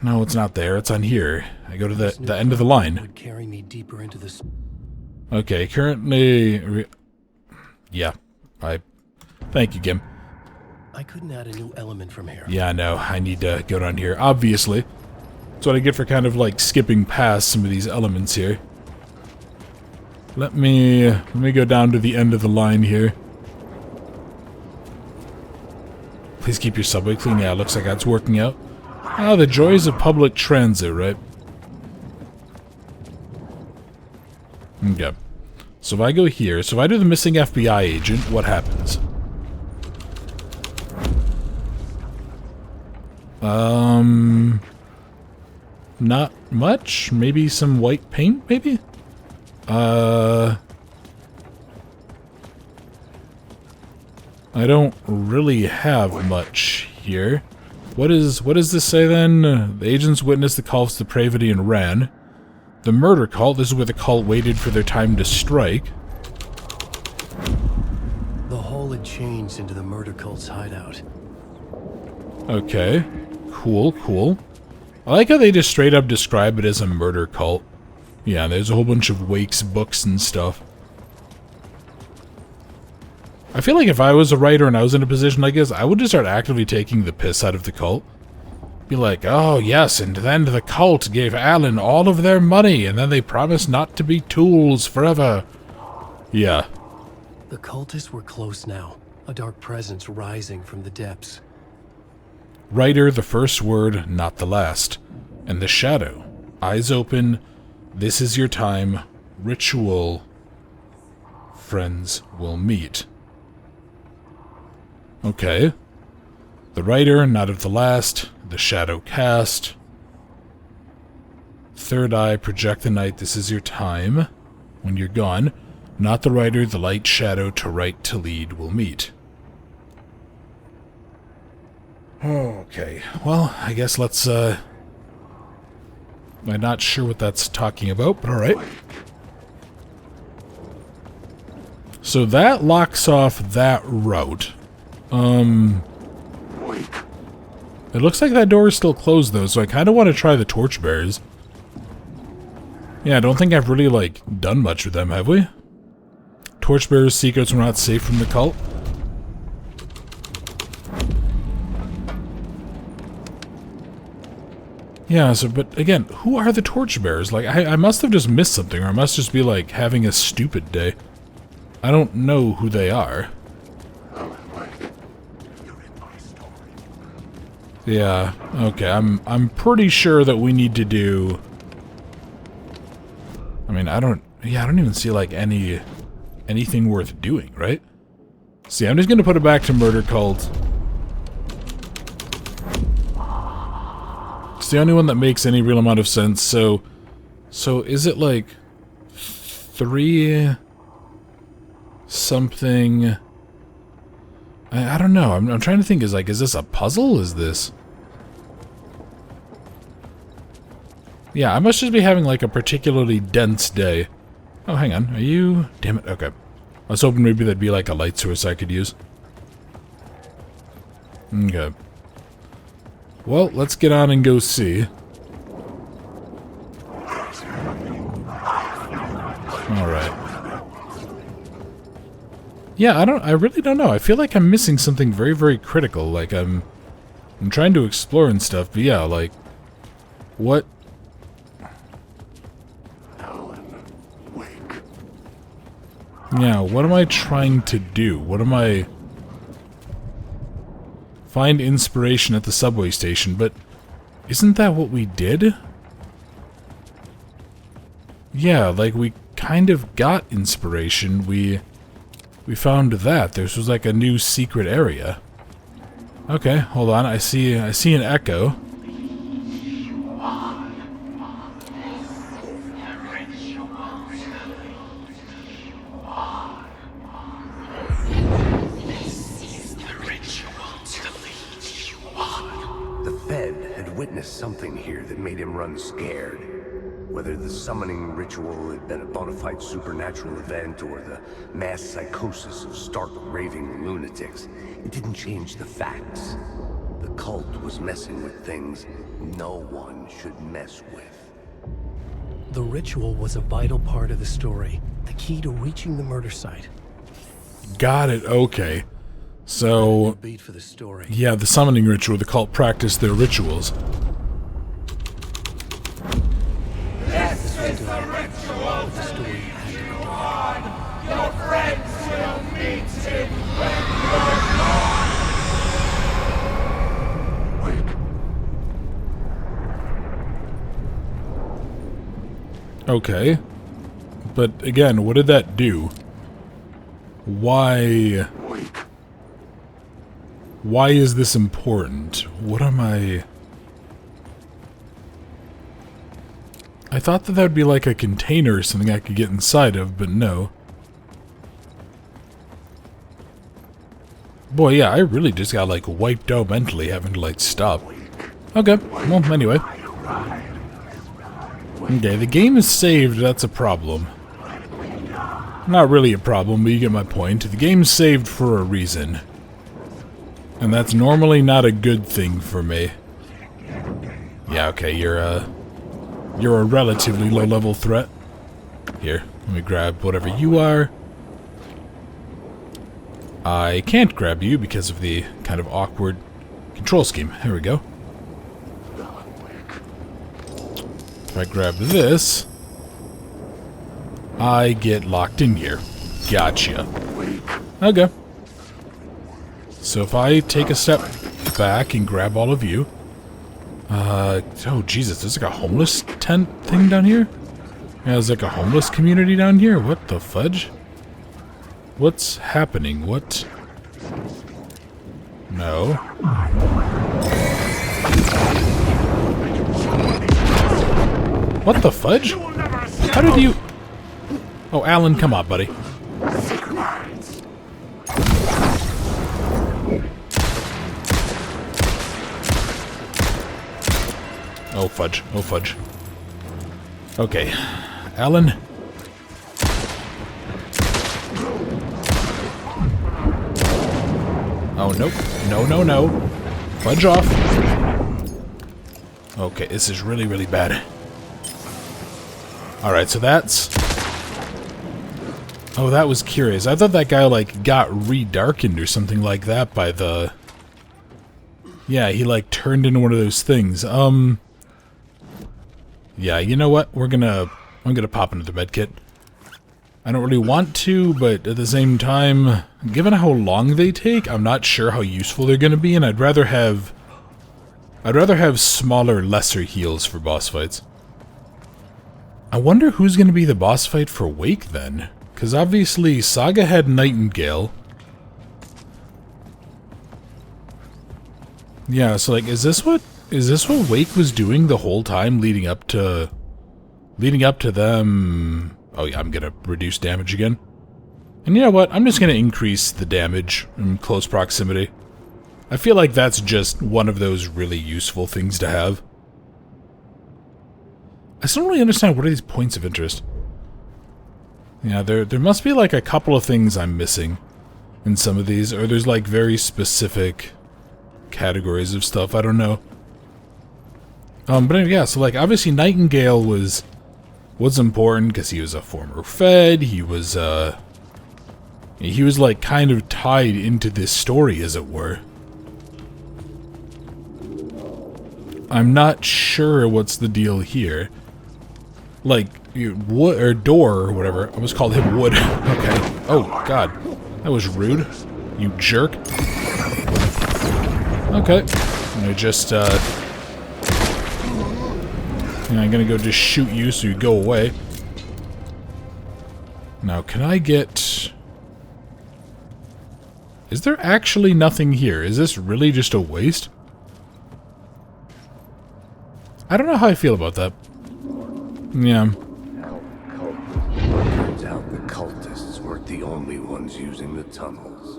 No, it's not there. It's on here. I go to the end of the line. Would carry me deeper into this. Okay, currently... Yeah, Thank you, Gim. I couldn't add a new element from here. Yeah, no, I need to go down here. Obviously. That's what I get for kind of, like, skipping past some of these elements here. Let me go down to the end of the line here. Please keep your subway clean. Yeah, it looks like that's working out. Ah, the joys of public transit, right? Okay. So if I go here, so if I do the missing FBI agent, what happens? Not much? Maybe some white paint, maybe? I don't really have much here. What does this say then? The agents witnessed the cult's depravity and ran. The murder cult, this is where the cult waited for their time to strike. The hole had changed into the murder cult's hideout. Okay. Cool, cool. I like how they just straight up describe it as a murder cult. Yeah, there's a whole bunch of Wake's books and stuff. I feel like if I was a writer and I was in a position like this, I would just start actively taking the piss out of the cult. Be like, oh yes, and then the cult gave Alan all of their money, and then they promised not to be tools forever. Yeah. The cultists were close now, a dark presence rising from the depths. Writer, the first word, not the last. And the shadow. Eyes open. This is your time. Ritual. Friends will meet. Okay. The writer, not of the last. The shadow cast. Third eye, project the night. This is your time. When you're gone. Not the writer, the light shadow to right to lead will meet. Okay, well, I guess let's, I'm not sure what that's talking about, but alright. So that locks off that route. It looks like that door is still closed, though, so I kind of want to try the torchbearers. Yeah, I don't think I've really, like, done much with them, have we? Torchbearers' secrets were not safe from the cult. Yeah, so, but again, who are the torchbearers? Like, I must have just missed something, or I must just be, like, having a stupid day. I don't know who they are. Yeah, okay, I'm pretty sure that we need to do... I mean, I don't even see, like, anything worth doing, right? See, I'm just gonna put it back to Murder Cult. It's the only one that makes any real amount of sense, so is it like 3... something... I don't know. I'm trying to think, is this a puzzle? Is this... Yeah, I must just be having like a particularly dense day. Oh, hang on. Are you... Damn it. Okay. I was hoping maybe there'd be like a light source I could use. Okay. Well, let's get on and go see. Alright. Yeah, I really don't know. I feel like I'm missing something very, very critical. Like, I'm trying to explore and stuff, but yeah, like... What... Yeah, what am I trying to do? What am I... Find inspiration at the subway station, but... Isn't that what we did? Yeah, like, we kind of got inspiration. We found that. This was like a new secret area. Okay, hold on. I see an echo. Something here that made him run scared. Whether the summoning ritual had been a bona fide supernatural event or the mass psychosis of stark raving lunatics, it didn't change the facts. The cult was messing with things no one should mess with. The ritual was a vital part of the story, the key to reaching the murder site. Got it, okay. So, Beat for the story. Yeah, the summoning ritual, the cult practiced their rituals. This is the ritual to lead you on. Your friends will meet him when you're gone. Okay. But again, what did that do? Why is this important? What am I... I thought that would be like a container or something I could get inside of, but no. Boy, yeah, I really just got like wiped out mentally having to like stop. Okay, well, anyway. Okay, the game is saved, that's a problem. Not really a problem, but you get my point. The game's saved for a reason. And that's normally not a good thing for me. Yeah, okay, you're a relatively low-level threat. Here, let me grab whatever you are. I can't grab you because of the kind of awkward control scheme. There we go. If I grab this, I get locked in here. Gotcha. Okay. So if I take a step back and grab all of you... oh Jesus, there's like a homeless tent thing down here? Yeah, there's like a homeless community down here? What the fudge? What's happening? What? No. What the fudge? How did you... Oh, Alan, come on, buddy. Oh, fudge. Oh, fudge. Okay. Alan. Oh, nope. No, no, no. Fudge off. Okay, this is really, really bad. Alright, so that's... Oh, that was curious. I thought that guy, like, got re-darkened or something like that by the... Yeah, he, like, turned into one of those things. Yeah, you know what? I'm gonna pop into the medkit. I don't really want to, but at the same time, given how long they take, I'm not sure how useful they're gonna be, and I'd rather have smaller, lesser heals for boss fights. I wonder who's gonna be the boss fight for Wake then? Because obviously Saga had Nightingale. Yeah, so like, is this what Wake was doing the whole time leading up to them? Oh yeah, I'm gonna reduce damage again. And you know what? I'm just going to increase the damage in close proximity. I feel like that's just one of those really useful things to have. I still don't really understand what are these points of interest. Yeah, there must be like a couple of things I'm missing in some of these, or there's like very specific categories of stuff, I don't know. But anyway, yeah, so like obviously Nightingale was important because he was a former Fed, he was like kind of tied into this story, as it were. I'm not sure what's the deal here. Like, Wood, or Door, or whatever. I almost called him Wood. Okay. Oh, God. That was rude. You jerk. Okay. I'm gonna just, I'm gonna go just shoot you so you go away. Now, can I get... Is there actually nothing here? Is this really just a waste? I don't know how I feel about that. Yeah. Turns out the cultists weren't the only ones using the tunnels.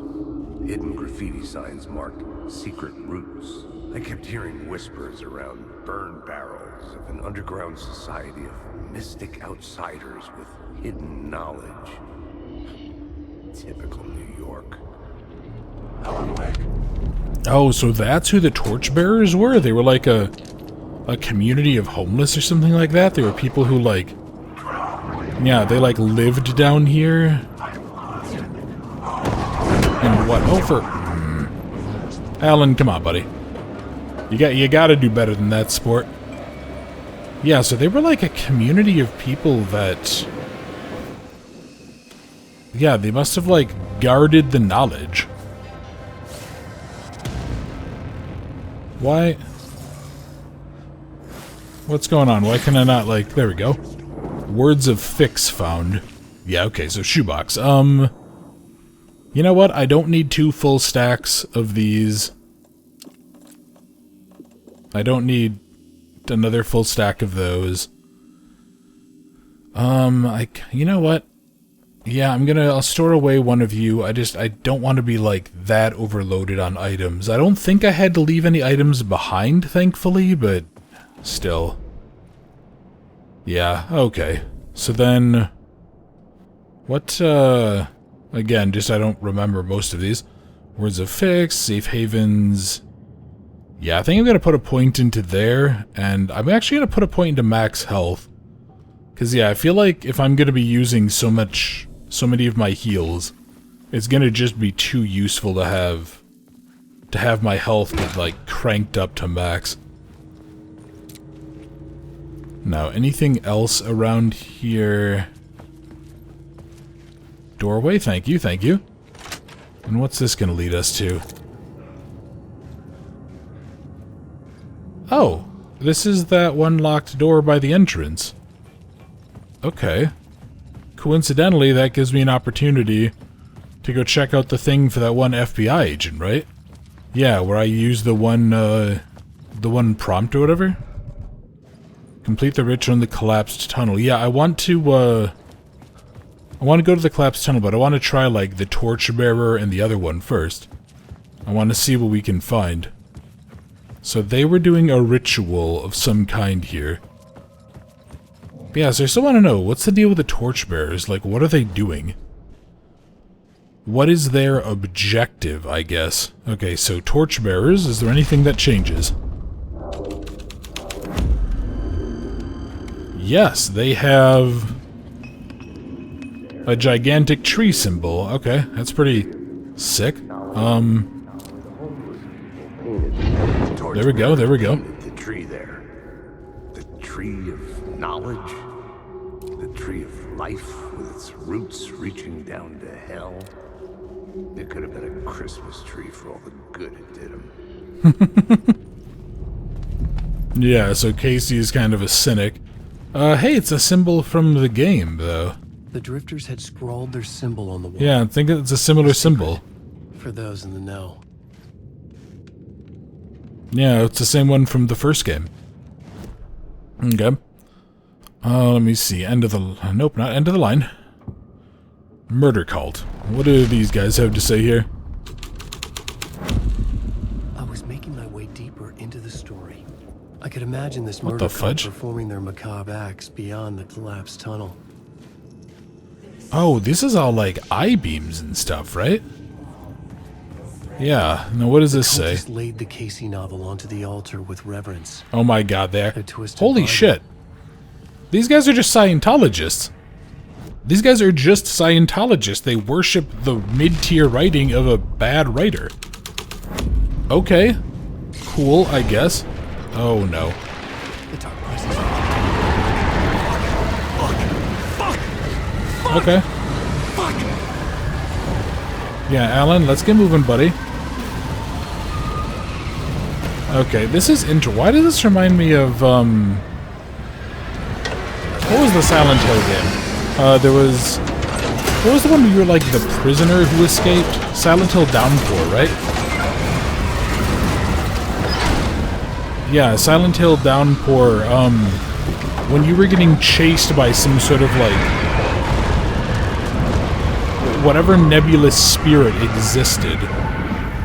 Hidden graffiti signs marked secret routes. I kept hearing whispers around burn barrels of an underground society of mystic outsiders with hidden knowledge. Typical New York. Oh, so that's who the torchbearers were? They were like a community of homeless or something like that? They were people who, like... Yeah, they, like, lived down here. And what? Oh, for... Alan, come on, buddy. You gotta do better than that, sport. Yeah, so they were, like, a community of people that... Yeah, they must have, like, guarded the knowledge. Why... What's going on? Why can I not, like... There we go. Words of fix found. Yeah, okay, so shoebox. You know what? I don't need 2 full stacks of these. I don't need another full stack of those. You know what? Yeah, I'll store away one of you. I don't want to be, like, that overloaded on items. I don't think I had to leave any items behind, thankfully, but... Still. Yeah, okay. So then... What, again, just I don't remember most of these. Words of fix, safe havens... Yeah, I think I'm gonna put a point into there, and I'm actually gonna put a point into max health. Because, yeah, I feel like if I'm gonna be using so many of my heals, it's gonna just be too useful to have my health, like, cranked up to max. Now, anything else around here? Doorway, thank you, thank you. And what's this gonna lead us to? Oh, this is that one locked door by the entrance. Okay. Coincidentally, that gives me an opportunity to go check out the thing for that one FBI agent, right? Yeah, where I use the one prompt or whatever. Complete the ritual in the collapsed tunnel. Yeah, I want to go to the collapsed tunnel, but I want to try, like, the torchbearer and the other one first. I want to see what we can find. So they were doing a ritual of some kind here. But yeah, so I still want to know, what's the deal with the torchbearers? Like, what are they doing? What is their objective, I guess? Okay, so torchbearers, is there anything that changes? Yes, they have a gigantic tree symbol. Okay, that's pretty sick. There we go, there we go. The tree there. The tree of knowledge. The tree of life with its roots reaching down to hell. It could have been a Christmas tree for all the good it did him. Yeah, so Casey is kind of a cynic. Hey, it's a symbol from the game, though. The drifters had scrawled their symbol on the wall. Yeah, I think it's a similar symbol. For those in the know. Yeah, it's the same one from the first game. Okay. Let me see. End of the... Nope, not end of the line. Murder cult. What do these guys have to say here? I was making my way deeper into the story. I could imagine this What murder the cult fudge? performing their macabre acts beyond the collapsed tunnel. Oh, this is all like I-beams and stuff, right? Yeah. Now what does this say? Cultists laid the Casey novel onto the altar with reverence. Oh my god, there. Their twisted Holy Bible. shit. These guys are just Scientologists. These guys are just Scientologists. They worship the mid-tier writing of a bad writer. Okay. Cool, I guess. Oh no. The dark presence. Okay. Yeah, Alan, let's get moving, buddy. Okay, this is why does this remind me of, what was the Silent Hill game? There was... What was the one where you were, like, the prisoner who escaped? Silent Hill Downpour, right? Yeah, Silent Hill Downpour, when you were getting chased by some sort of, like... whatever nebulous spirit existed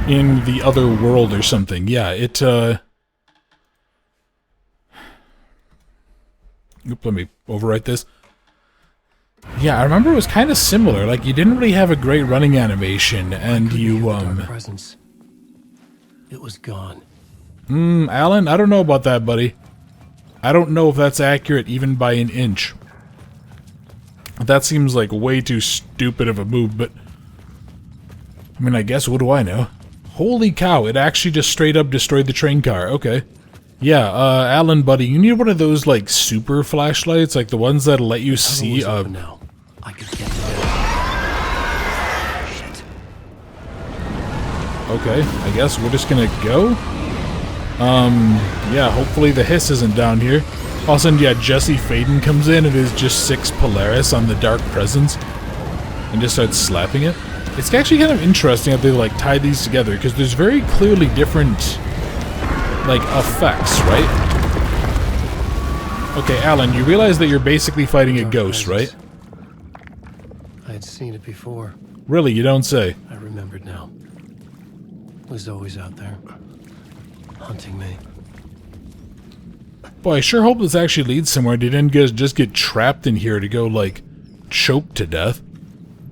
in the other world or something. Yeah, it, Oop, let me overwrite this. Yeah, I remember it was kind of similar. Like, you didn't really have a great running animation, and you, Dark presence. It was gone. Alan, I don't know about that, buddy. I don't know if that's accurate even by an inch. That seems like way too stupid of a move, but... I mean, I guess, what do I know? Holy cow, it actually just straight up destroyed the train car. Okay. Yeah, Alan, buddy, you need one of those, like, super flashlights, like the ones that'll let you see, now. I could get to Shit. Okay, I guess we're just gonna go? Yeah, hopefully the hiss isn't down here. All of a sudden, yeah, Jesse Faden comes in and is just 6 Polaris on the Dark Presence and just starts slapping it. It's actually kind of interesting how they, like, tie these together, because there's very clearly different, like, effects, right? Okay, Alan, you realize that you're basically fighting a ghost, right? I had seen it before. Really, you don't say. I remembered now. It was always out there, hunting me. Boy, I sure hope this actually leads somewhere. They didn't just get trapped in here to go, like, choked to death.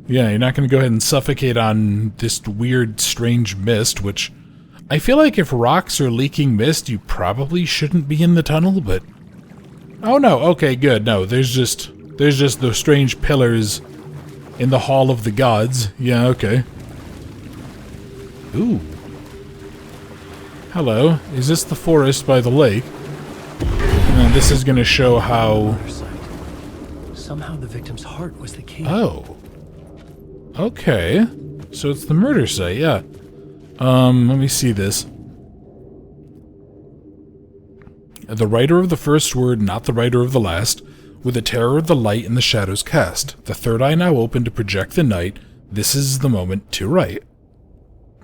Yeah, you're not going to go ahead and suffocate on this weird, strange mist, which I feel like if rocks are leaking mist, you probably shouldn't be in the tunnel, but... Oh no, okay, good. No, there's just those strange pillars in the Hall of the Gods. Yeah, okay. Ooh. Hello, is this the forest by the lake? And this is going to show how... Somehow the victim's heart was the key. Oh. Okay. So it's the murder site, yeah. Let me see this. The writer of the first word, not the writer of the last. With the terror of the light and the shadows cast. The third eye now open to project the night. This is the moment to write.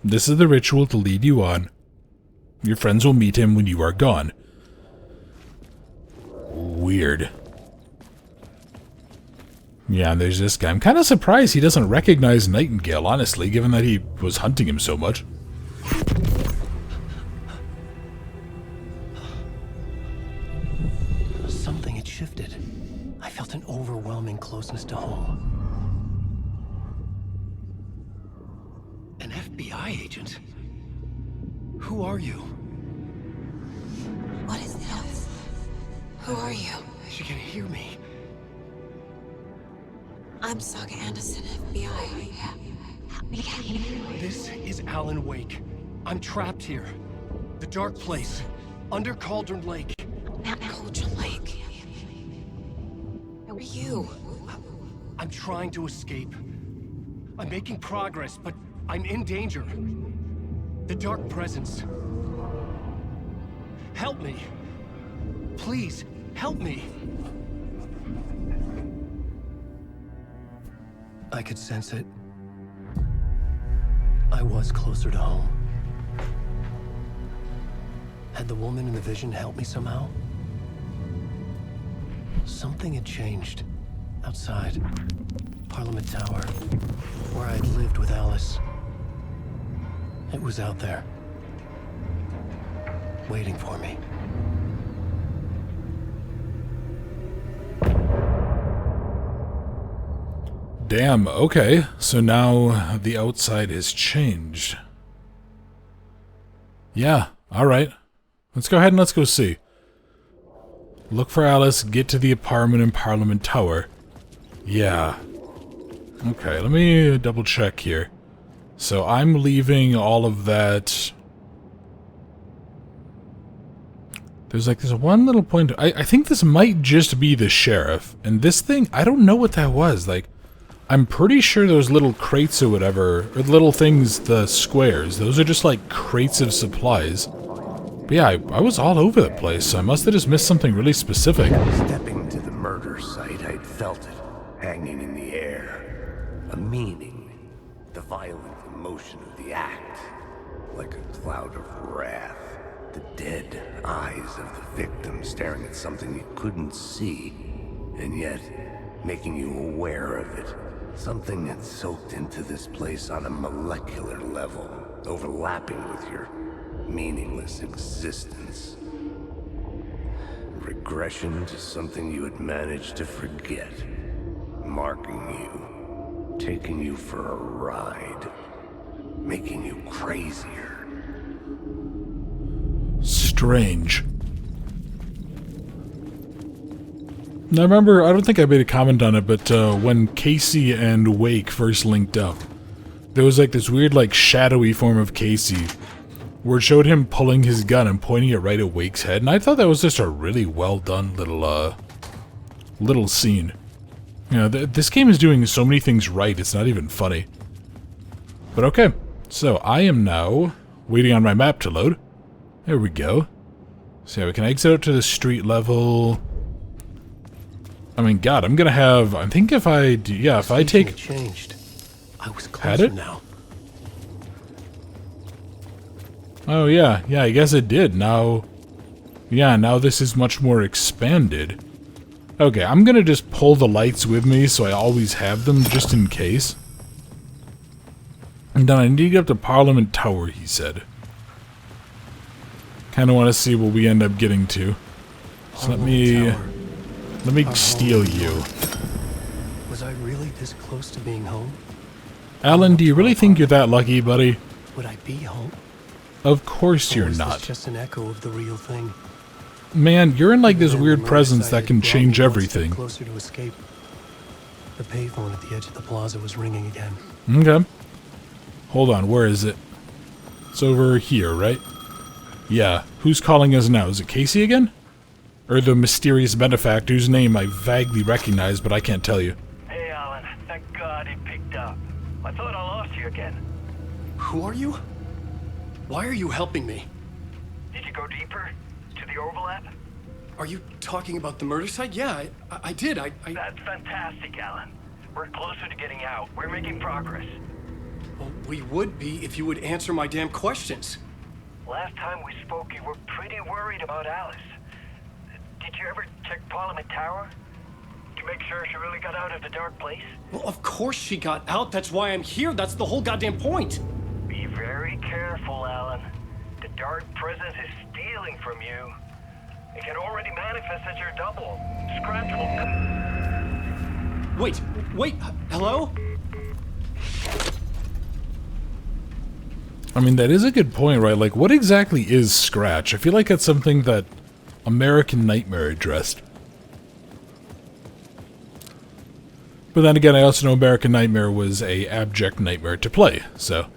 This is the ritual to lead you on. Your friends will meet him when you are gone. Weird. Yeah, and there's this guy. I'm kind of surprised he doesn't recognize Nightingale, honestly, given that he was hunting him so much. Something had shifted. I felt an overwhelming closeness to home. An FBI agent? Who are you? What is this? Who are you? She can hear me. I'm Saga Anderson, FBI. This is Alan Wake. I'm trapped here. The dark place. Under Cauldron Lake. Cauldron Lake. Who are you? I'm trying to escape. I'm making progress, but I'm in danger. The dark presence. Help me. Please, help me. I could sense it. I was closer to home. Had the woman in the vision helped me somehow? Something had changed outside. Parliament Tower, where I'd lived with Alice. It was out there, waiting for me. Damn, okay. So now the outside has changed. Yeah, alright. Let's go ahead and let's go see. Look for Alice, get to the apartment in Parliament Tower. Yeah. Okay, let me double check here. So I'm leaving all of that. There's like this one little point. I think this might just be the sheriff. And this thing, I don't know what that was. Like, I'm pretty sure those little crates or whatever, or little things, the squares, those are just like crates of supplies. But yeah, I was all over the place, so I must have just missed something really specific. Stepping to the murder site, I'd felt it, hanging in the air. A meaning, the violent emotion of the act, like a cloud of wrath. The dead eyes of the victim staring at something you couldn't see, and yet making you aware of it. Something that soaked into this place on a molecular level, overlapping with your meaningless existence. Regression to something you had managed to forget. Marking you, taking you for a ride, making you crazier. Strange. Now remember, I don't think I made a comment on it, but when Casey and Wake first linked up, there was like this weird like shadowy form of Casey where it showed him pulling his gun and pointing it right at Wake's head, and I thought that was just a really well done little scene. You know, this game is doing so many things right, it's not even funny. But okay, so I am now waiting on my map to load. There we go. So yeah, we can exit out to the street level. I mean, God, I'm gonna have. I think if I do, yeah, if I take. It changed. I was Had closer it? now. Oh yeah, yeah. I guess it did. Now, yeah. Now this is much more expanded. Okay, I'm gonna just pull the lights with me so I always have them just in case. And then I need to get up to Parliament Tower. He said. Kind of want to see what we end up getting to. So let me steal you. Was I really this close to being home? Alan, do you really think you're that lucky, buddy? Would I be home? Of course you're Or was not. this just an echo of the real thing? Man, you're in like this Then weird the murder presence site that had can brought change me one step everything. Closer to escape. The payphone at the edge of the plaza was ringing again. Okay. Hold on, where is it? It's over here, right? Yeah. Who's calling us now? Is it Casey again? Or the mysterious benefactor whose name I vaguely recognize, but I can't tell you. Hey, Alan. Thank God it picked up. I thought I lost you again. Who are you? Why are you helping me? Did you go deeper? To the overlap? Are you talking about the murder site? Yeah, I did. That's fantastic, Alan. We're closer to getting out. We're making progress. Well, we would be if you would answer my damn questions. Last time we spoke, you were pretty worried about Alice. Did you ever check Parliament Tower? To make sure she really got out of the dark place? Well, of course she got out. That's why I'm here. That's the whole goddamn point. Be very careful, Alan. The dark presence is stealing from you. It can already manifest as your double. Scratch will... Wait, hello? I mean, that is a good point, right? Like, what exactly is Scratch? I feel like that's something that American Nightmare addressed. But then again, I also know American Nightmare was a abject nightmare to play, so...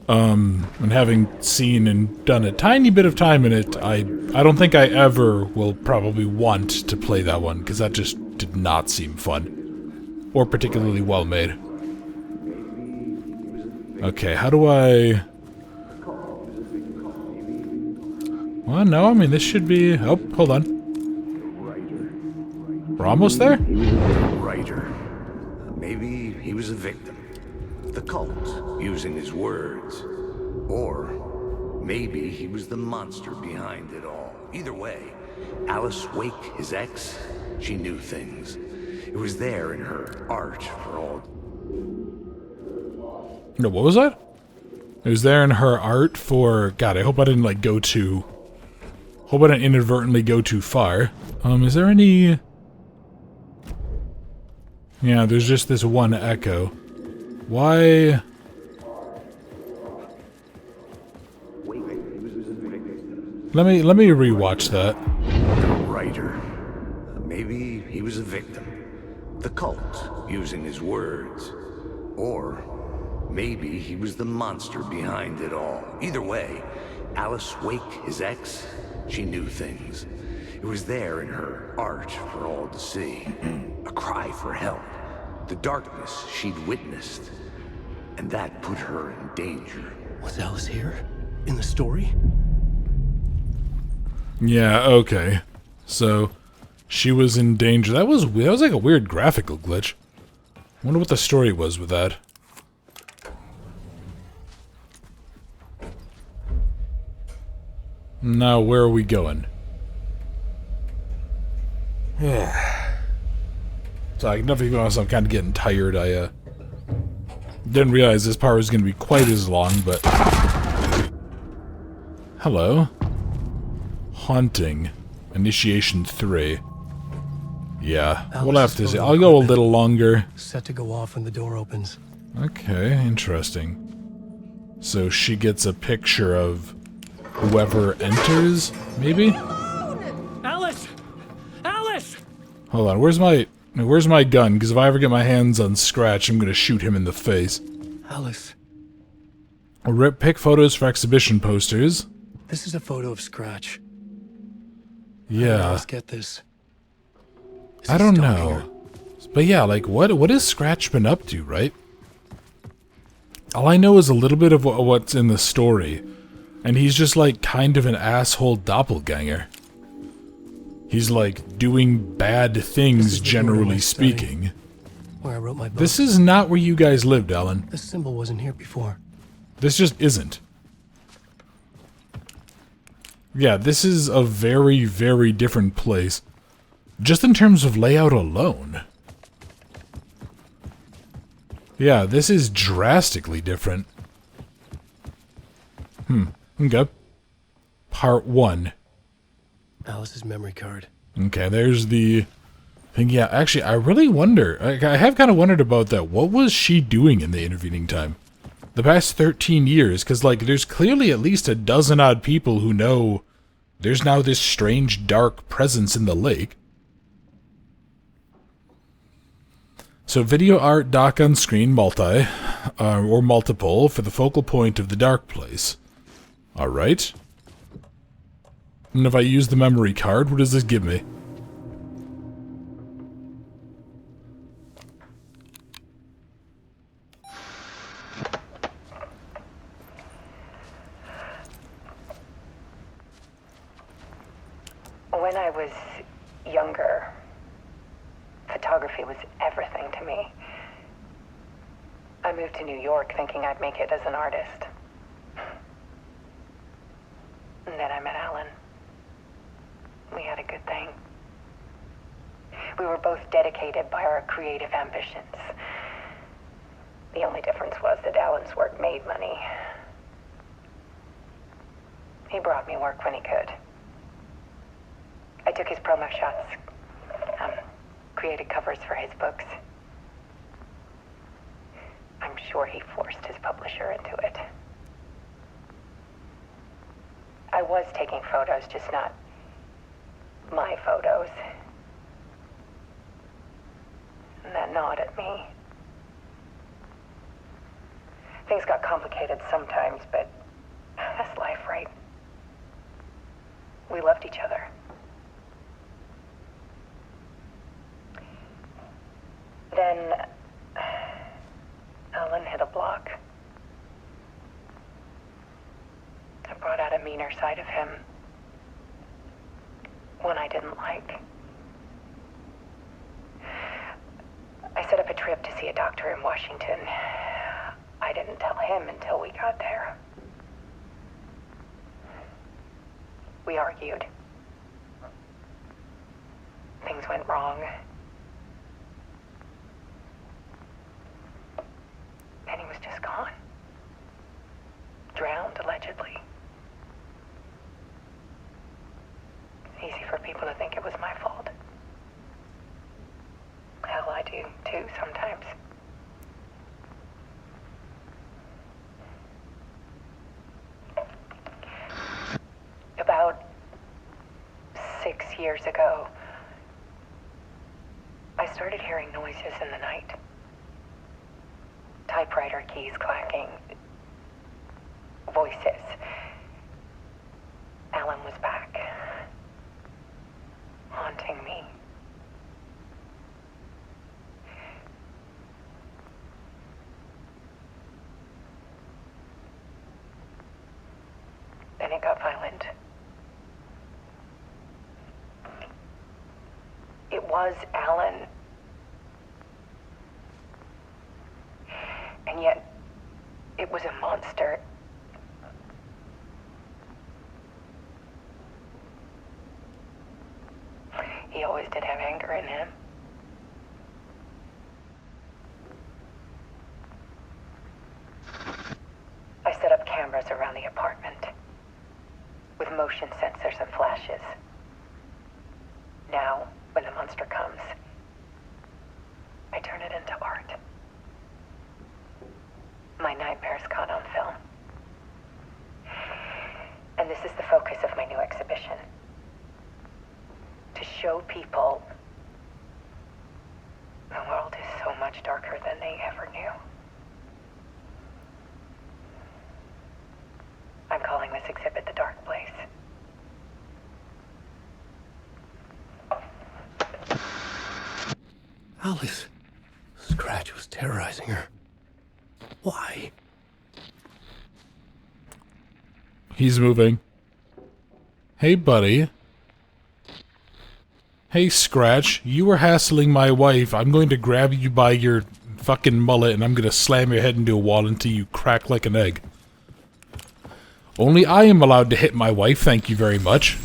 and having seen and done a tiny bit of time in it, I don't think I ever will probably want to play that one, because that just did not seem fun. Or particularly well made. Okay, how do I... Well, no, I mean, this should be... Oh, hold on. We're almost there? Writer. Maybe he was a victim. The cult, using his words. Or maybe he was the monster behind it all. Either way, Alice Wake, his ex, she knew things. It was there in her art for all No, what was that? It was there in her art for... God, I hope I didn't, like, go too... Hope I didn't inadvertently go too far. Is there any... Yeah, there's just this one echo. Why... Let me rewatch that. The writer. Maybe he was a victim. The cult, using his words. Or maybe he was the monster behind it all. Either way, Alice Wake, his ex, she knew things. It was there in her art for all to see. A cry for help. The darkness she'd witnessed. And that put her in danger. Was Alice here? In the story? Yeah, okay. So, she was in danger. That was like a weird graphical glitch. I wonder what the story was with that. Now, where are we going? So, I can be honest, I'm kind of getting tired. I, didn't realize this part was going to be quite as long, but... Hello. Haunting. Initiation 3. Yeah, we'll have to see. I'll go a little longer. Set to go off when the door opens. Okay, interesting. So she gets a picture of whoever enters, maybe? Alice! Alice! Hold on, where's my gun? Because if I ever get my hands on Scratch, I'm gonna shoot him in the face. Alice. Pick photos for exhibition posters. This is a photo of Scratch. Yeah. Let's get this. I don't know. But yeah, like, what has Scratch been up to, right? All I know is a little bit of what's in the story. And he's just, like, kind of an asshole doppelganger. He's, like, doing bad things, generally speaking. Where I wrote my book. This is not where you guys lived, Alan. This symbol wasn't here before. This just isn't. Yeah, this is a very, very different place. Just in terms of layout alone. Yeah, this is drastically different. Okay. Part 1. Alice's memory card. Okay, there's the thing. Yeah, actually, I really wonder. I have kind of wondered about that. What was she doing in the intervening time? The past 13 years, because, like, there's clearly at least a dozen odd people who know there's now this strange, dark presence in the lake. So, video art, dock on screen, multi, or multiple, for the focal point of the dark place. Alright. And if I use the memory card, what does this give me? When I was younger, photography was everything to me. I moved to New York thinking I'd make it as an artist. And then I met Alan. We had a good thing. We were both dedicated by our creative ambitions. The only difference was that Alan's work made money. He brought me work when he could. I took his promo shots, created covers for his books. I'm sure he forced his publisher into it. I was taking photos, just not my photos. And that gnawed at me. Things got complicated sometimes, but that's life, right? We loved each other. Then Alan hit a block. I brought out a meaner side of him. One I didn't like. I set up a trip to see a doctor in Washington. I didn't tell him until we got there. We argued. Things went wrong. And he was just gone. years ago, I started hearing noises in the night. Typewriter keys clacking. Voices. Alan was back. Haunting me. Then it got violent. It was Alan. And yet, it was a monster. He always did have anger in him. I set up cameras around the apartment with motion sensors and flashes. Now, when the monster comes, I turn it into art. My nightmares caught on film. And this is the focus of my new exhibition. To show people the world is so much darker than they ever knew. I'm calling this exhibit The Dark Place. Alice. Scratch was terrorizing her. Why? He's moving. Hey, buddy. Hey, Scratch, you were hassling my wife. I'm going to grab you by your fucking mullet and I'm going to slam your head into a wall until you crack like an egg. Only I am allowed to hit my wife, thank you very much.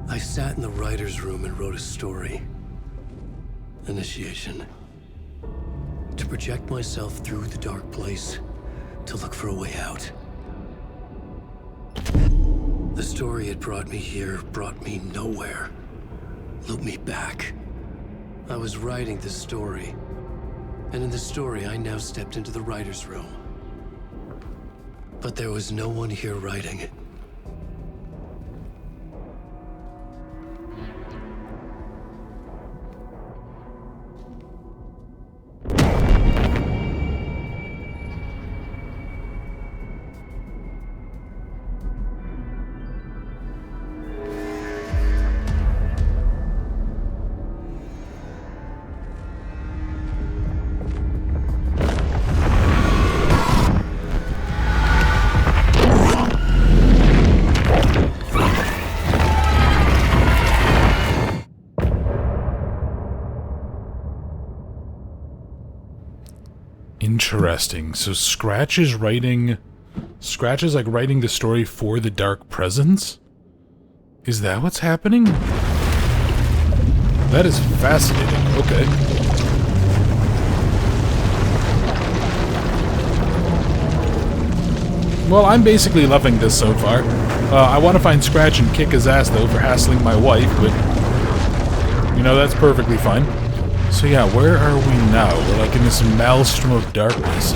I sat in the writer's room and wrote a story. Initiation. To project myself through the dark place, to look for a way out. The story had brought me here, brought me nowhere. Looped me back. I was writing the story. And in the story, I now stepped into the writer's room. But there was no one here writing it. Interesting. So Scratch is like writing the story for the Dark Presence? Is that what's happening? That is fascinating. Okay. Well, I'm basically loving this so far. I want to find Scratch and kick his ass, though, for hassling my wife, but... you know, that's perfectly fine. So yeah, where are we now? We're like in this maelstrom of darkness.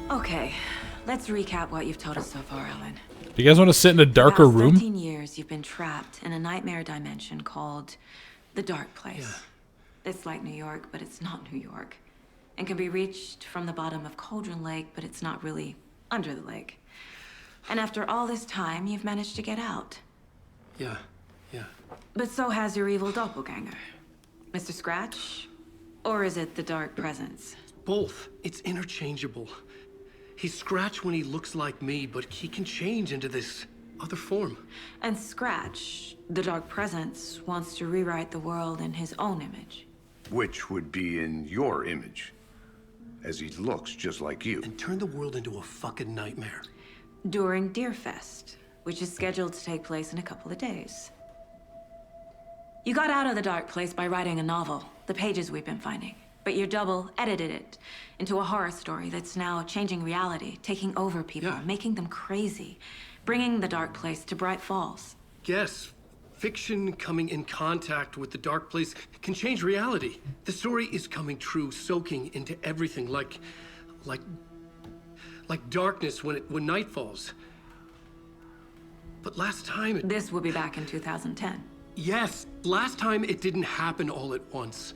Okay, let's recap what you've told us so far, Alan. Do you guys want to sit in a darker For the past room? 13 years, you've been trapped in a nightmare dimension called the Dark Place. Yeah. It's like New York, but it's not New York. And can be reached from the bottom of Cauldron Lake, but it's not really under the lake. And after all this time, you've managed to get out. Yeah. But so has your evil doppelganger. Mr. Scratch? Or is it the Dark Presence? Both. It's interchangeable. He's Scratch when he looks like me, but he can change into this other form. And Scratch, the Dark Presence, wants to rewrite the world in his own image. Which would be in your image, as he looks just like you. And turn the world into a fucking nightmare. During Deerfest, which is scheduled to take place in a couple of days. You got out of the dark place by writing a novel, the pages we've been finding. But your double edited it into a horror story that's now changing reality, taking over people, making them crazy, bringing the dark place to Bright Falls. Yes, fiction coming in contact with the dark place can change reality. The story is coming true, soaking into everything like darkness when night falls. But last time This will be back in 2010. Yes, last time it didn't happen all at once.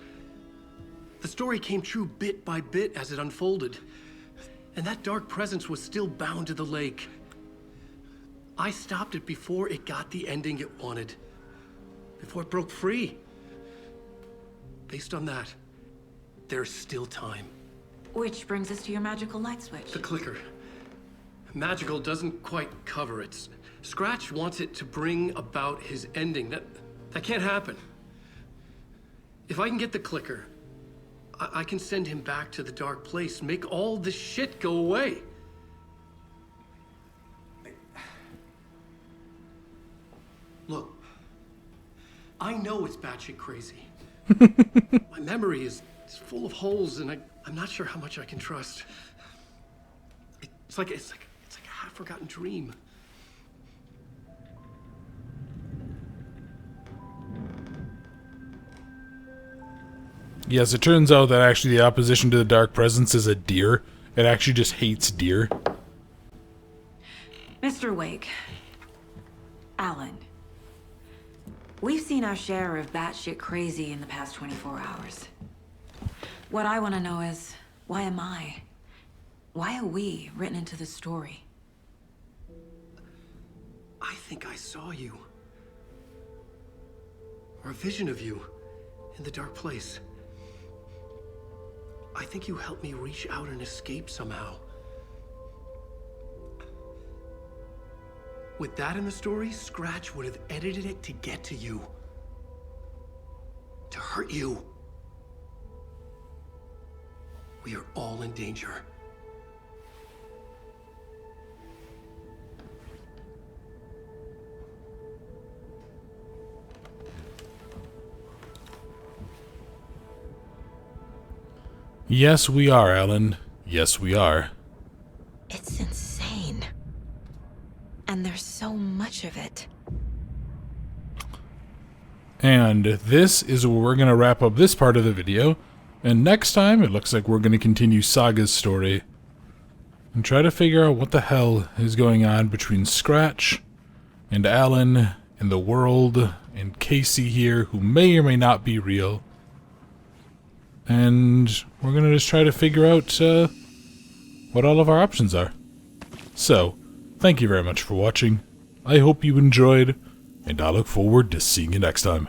The story came true bit by bit as it unfolded. And that dark presence was still bound to the lake. I stopped it before it got the ending it wanted. Before it broke free. Based on that, there's still time. Which brings us to your magical light switch. The clicker. Magical doesn't quite cover it. Scratch wants it to bring about his ending. That can't happen. If I can get the clicker, I can send him back to the dark place, make all this shit go away. Look, I know it's batshit crazy. My memory is full of holes, and I'm not sure how much I can trust. It's like a half-forgotten dream. Yes, it turns out that actually the opposition to the Dark Presence is a deer. It actually just hates deer. Mr. Wake. Alan. We've seen our share of batshit crazy in the past 24 hours. What I want to know is, why am I? Why are we written into the story? I think I saw you. Or a vision of you in the dark place. I think you helped me reach out and escape somehow. With that in the story, Scratch would have edited it to get to you. To hurt you. We are all in danger. Yes, we are, Alan. Yes, we are. It's insane. And there's so much of it. And this is where we're going to wrap up this part of the video. And next time, it looks like we're going to continue Saga's story. And try to figure out what the hell is going on between Scratch and Alan and the world and Casey here, who may or may not be real. And we're going to just try to figure out what all of our options are. So, thank you very much for watching. I hope you enjoyed, and I look forward to seeing you next time.